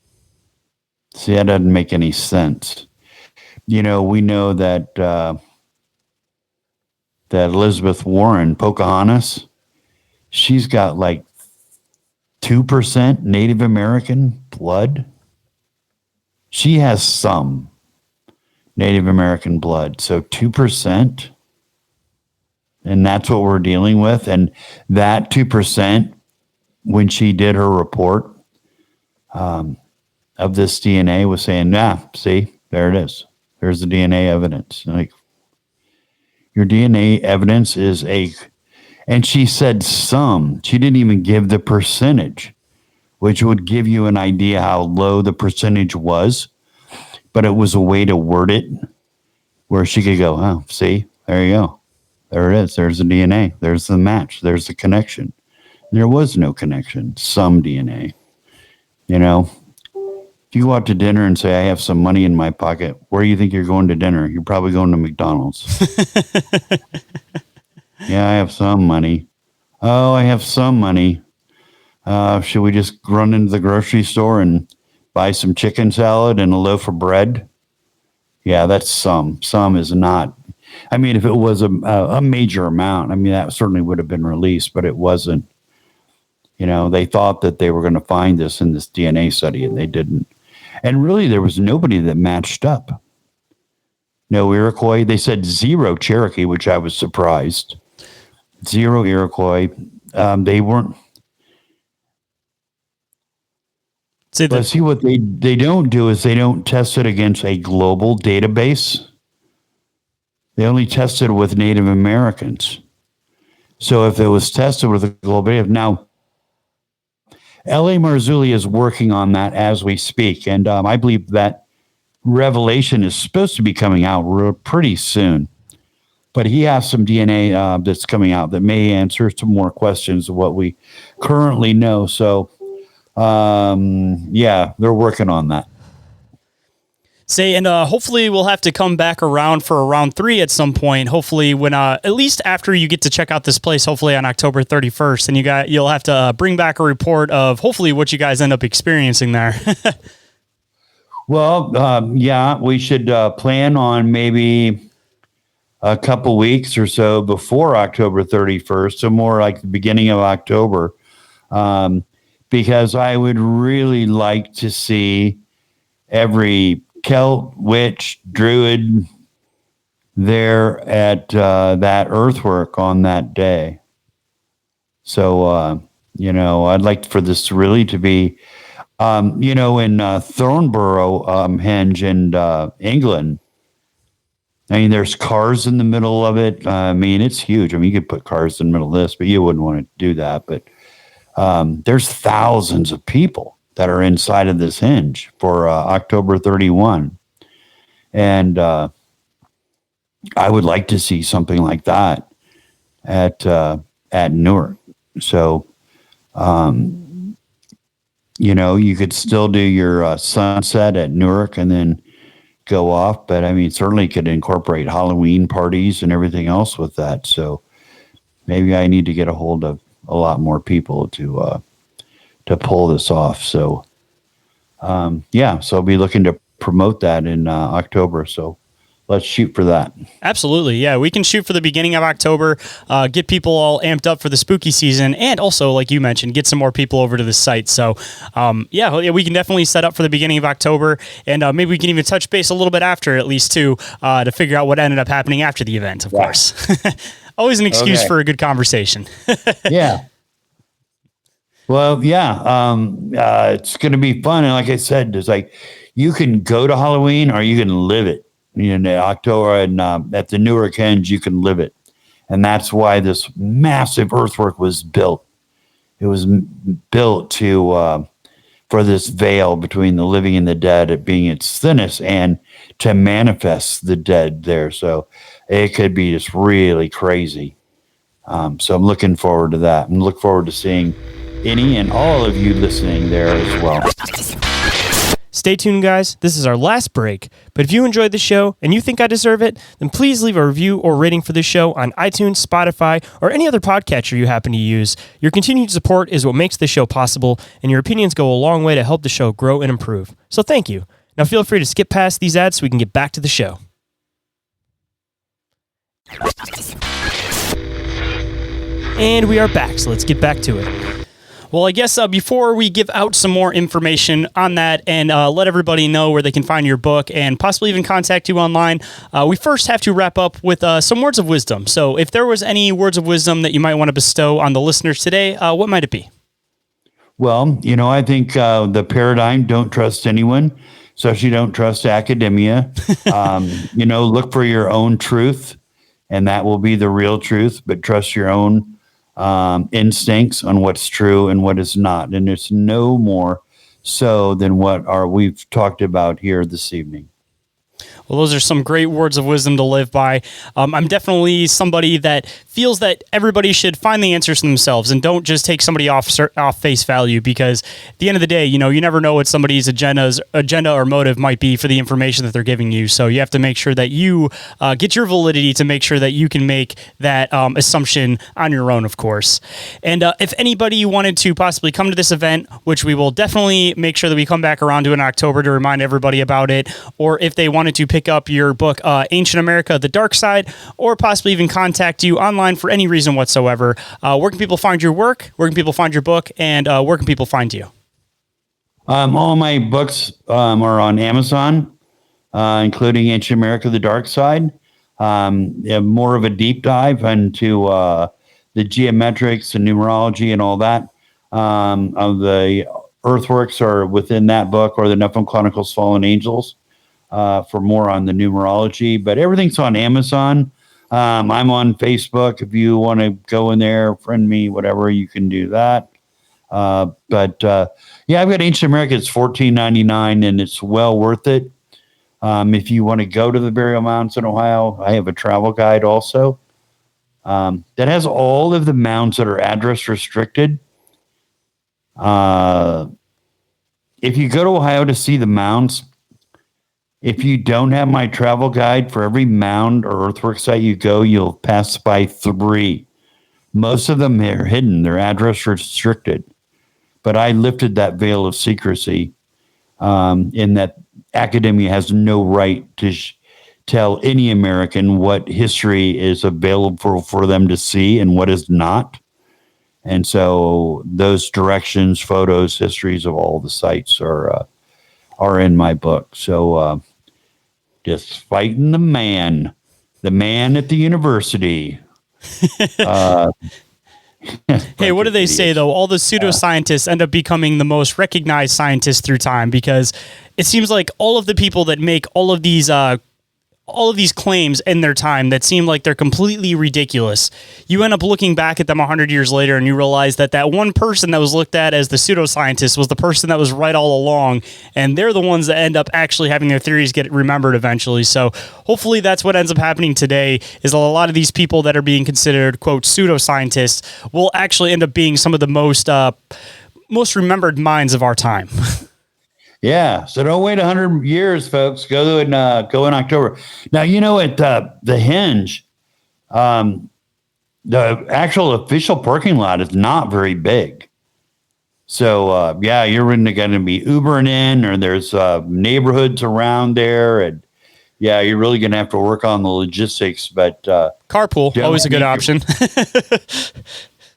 Speaker 3: See, that doesn't make any sense. We know that that Elizabeth Warren, Pocahontas, she's got like 2% Native American blood. She has some Native American blood, so 2%. And that's what we're dealing with. And that 2%, when she did her report of this DNA, was saying, see, there it is. There's the DNA evidence. Like, your DNA evidence is and she said some. She didn't even give the percentage, which would give you an idea how low the percentage was. But it was a way to word it where she could go, oh, see, there you go. There it is. There's the DNA. There's the match. There's the connection. There was no connection. Some DNA. If you go out to dinner and say, I have some money in my pocket, where do you think you're going to dinner? You're probably going to McDonald's. Yeah, I have some money. Oh, I have some money. Should we just run into the grocery store and buy some chicken salad and a loaf of bread? Yeah, that's some. Some is not. I mean, if it was a major amount, I mean, that certainly would have been released, but it wasn't. They thought that they were going to find this in this DNA study, and they didn't. And really, there was nobody that matched up. No Iroquois. They said 0 Cherokee, which I was surprised. 0 Iroquois. They weren't. But see, what they don't do is they don't test it against a global database. They only tested with Native Americans. So if it was tested with a global database, now L.A. Marzulli is working on that as we speak. And I believe that revelation is supposed to be coming out pretty soon. But he has some DNA that's coming out that may answer some more questions of what we currently know. So, yeah, they're working on that.
Speaker 2: And hopefully we'll have to come back around for round 3 at some point. Hopefully when at least after you get to check out this place, hopefully on October 31st, and you'll have to bring back a report of hopefully what you guys end up experiencing there.
Speaker 3: Well, yeah, we should plan on maybe a couple weeks or so before October 31st, so more like the beginning of October, because I would really like to see every Celt, witch, druid there at that earthwork on that day. So, I'd like for this really to be, in Thornborough, Henge in England. I mean, there's cars in the middle of it. I mean, it's huge. I mean, you could put cars in the middle of this, but you wouldn't want to do that. But there's thousands of people that are inside of this henge for October 31. And I would like to see something like that at Newark. So, you could still do your sunset at Newark and then go off. But, I mean, certainly could incorporate Halloween parties and everything else with that. So maybe I need to get a hold of a lot more people to pull this off. So, so I'll be looking to promote that in October. So let's shoot for that.
Speaker 2: Absolutely. Yeah, we can shoot for the beginning of October, get people all amped up for the spooky season, and also, like you mentioned, get some more people over to the site. So, we can definitely set up for the beginning of October, and maybe we can even touch base a little bit after, at least, too, to figure out what ended up happening after the event, of course. Always an excuse for a good conversation.
Speaker 3: Yeah. Well, yeah, it's going to be fun. And like I said, it's like you can go to Halloween or you can live it. October and at the Newark Henge, you can live it. And that's why this massive earthwork was built. It was built for this veil between the living and the dead at being its thinnest and to manifest the dead there. So it could be just really crazy. So I'm looking forward to that. And look forward to seeing any and all of you listening there as well.
Speaker 4: Stay tuned, guys. This is our last break. But if you enjoyed the show and you think I deserve it, then please leave a review or rating for this show on iTunes, Spotify, or any other podcatcher you happen to use. Your continued support is what makes this show possible, and your opinions go a long way to help the show grow and improve. So thank you. Now feel free to skip past these ads so we can get back to the show. And we are back, so let's get back to it. Well, I guess before we give out some more information on that and let everybody know where they can find your book and possibly even contact you online, we first have to wrap up with some words of wisdom. So if there was any words of wisdom that you might want to bestow on the listeners today, what might it be?
Speaker 3: Well, I think the paradigm, don't trust anyone, especially don't trust academia. Look for your own truth, and that will be the real truth, but trust your own instincts on what's true and what is not. And it's no more so than what we've talked about here this evening.
Speaker 2: Well, those are some great words of wisdom to live by. I'm definitely somebody that feels that everybody should find the answers themselves and don't just take somebody off face value, because at the end of the day, you never know what somebody's agenda or motive might be for the information that they're giving you. So you have to make sure that you get your validity to make sure that you can make that assumption on your own, of course. And if anybody wanted to possibly come to this event, which we will definitely make sure that we come back around to in October to remind everybody about it, or if they wanted to pick up your book, Ancient America, The Dark Side, or possibly even contact you online for any reason whatsoever, where can people find your work? Where can people find your book? And where can people find you?
Speaker 3: All my books are on Amazon, including Ancient America, The Dark Side. More of a deep dive into the geometrics and numerology and all that. Of the earthworks are within that book, or the Nephilim Chronicles Fallen Angels. For more on the numerology, but everything's on Amazon. I'm on Facebook. If you want to go in there, friend me, whatever, you can do that. I've got Ancient America. It's $14.99, and it's well worth it. If you want to go to the burial mounds in Ohio, I have a travel guide also that has all of the mounds that are address restricted. If you go to Ohio to see the mounds, if you don't have my travel guide, for every mound or earthwork site you go, you'll pass by 3. Most of them are hidden. They're address restricted. But I lifted that veil of secrecy in that academia has no right to tell any American what history is available for them to see and what is not. And so those directions, photos, histories of all the sites are in my book. So just fighting the man at the university.
Speaker 2: Hey, what do they say, though? All the pseudoscientists end up becoming the most recognized scientists through time, because it seems like all of the people that make all of these claims in their time that seem like they're completely ridiculous, you end up looking back at them 100 years later and you realize that one person that was looked at as the pseudoscientist was the person that was right all along, and they're the ones that end up actually having their theories get remembered eventually. So hopefully that's what ends up happening today, is a lot of these people that are being considered, quote, pseudoscientists will actually end up being some of the most remembered minds of our time.
Speaker 3: Yeah, so don't wait 100 years, folks. Go in October. Now, at the Hinge, the actual official parking lot is not very big. So, you're going to be Ubering in, or there's neighborhoods around there, and you're really going to have to work on the logistics. But
Speaker 2: carpool, always a good option.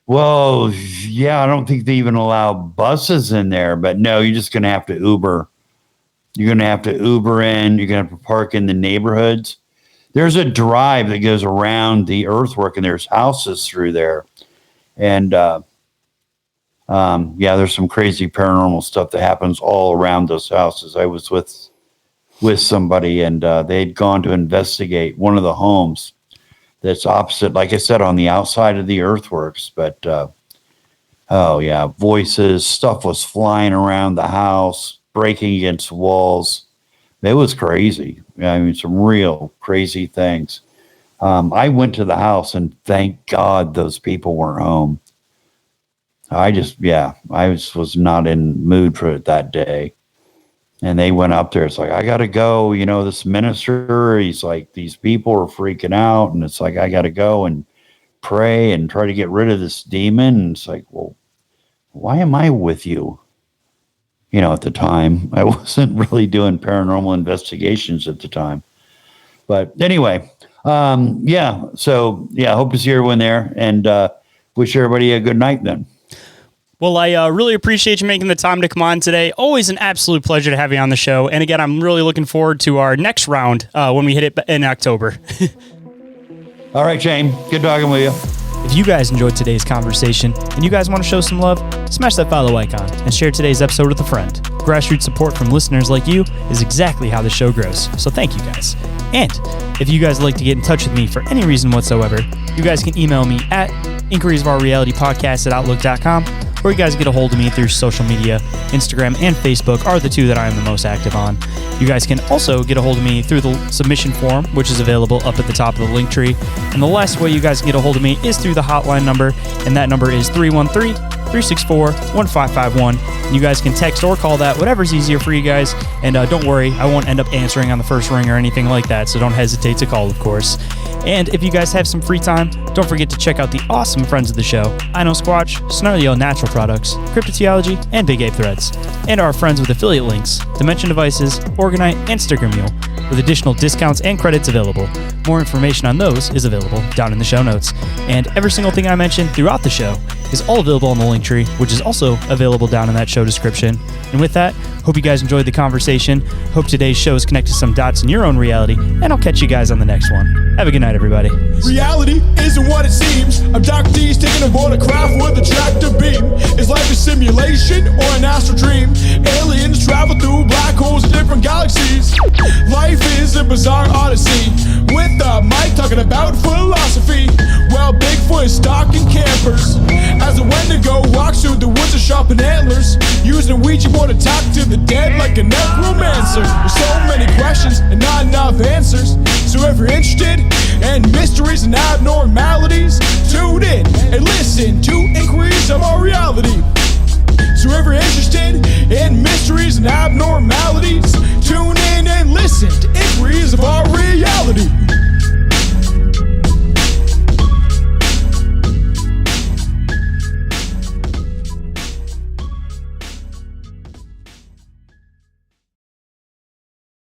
Speaker 3: Well, I don't think they even allow buses in there, but no, you're just going to have to Uber. You're going to have to Uber in. You're going to have to park in the neighborhoods. There's a drive that goes around the earthwork, and there's houses through there. And, there's some crazy paranormal stuff that happens all around those houses. I was with somebody, and they'd gone to investigate one of the homes that's opposite, like I said, on the outside of the earthworks. But, voices, stuff was flying around the house, breaking against walls. It was crazy. I mean, some real crazy things. I went to the house, and thank God those people weren't home. I was not in mood for it that day. And they went up there. It's like, I got to go. This minister, he's like, these people are freaking out. And it's like, I got to go and pray and try to get rid of this demon. And it's like, well, why am I with you? At the time, I wasn't really doing paranormal investigations at the time. But anyway, yeah. So, yeah, hope to see everyone there, and wish everybody a good night then.
Speaker 2: Well, I really appreciate you making the time to come on today. Always an absolute pleasure to have you on the show. And again, I'm really looking forward to our next round when we hit it in October.
Speaker 3: All right, Shane. Good talking with you.
Speaker 2: If you guys enjoyed today's conversation and you guys want to show some love, smash that follow icon and share today's episode with a friend. Grassroots support from listeners like you is exactly how the show grows. So thank you guys. And if you guys would like to get in touch with me for any reason whatsoever, you guys can email me at inquiriesofourealitypodcast@outlook.com, or you guys get a hold of me through social media. Instagram and Facebook are the two that I am the most active on. You guys can also get a hold of me through the submission form, which is available up at the top of the link tree. And the last way you guys can get a hold of me is through the hotline number, and that number is 313-364-1551. You guys can text or call that, whatever's easier for you guys. And don't worry, I won't end up answering on the first ring or anything like that, so don't hesitate to call, of course. And if you guys have some free time, don't forget to check out the awesome friends of the show, I Know Squatch, Snarlyo Natural Products, Cryptotheology, and Big Ape Threads. And our friends with affiliate links, Dimension Devices, Oregon-ite, and Sticker Mule, with additional discounts and credits available. More information on those is available down in the show notes. And every single thing I mentioned throughout the show is all available on the link tree, which is also available down in that show description. And with that, hope you guys enjoyed the conversation. Hope today's show has connected some dots in your own reality, and I'll catch you guys on the next one. Have a good night, everybody.
Speaker 5: Reality isn't what it seems. Abductees taking aboard a craft with a tractor beam. Is life a simulation or an astral dream? Aliens travel through black holes in different galaxies. Life is a bizarre odyssey, with a mic talking about philosophy. Well, Bigfoot is stalking campers as a Wendigo walks through the woods of sharpened antlers, using a Ouija board to talk to the dead like a necromancer. There's so many questions and not enough answers. So if you're interested in mysteries and abnormalities, tune in and listen to Inquiries of Our Reality. So if you're interested in mysteries and abnormalities, tune in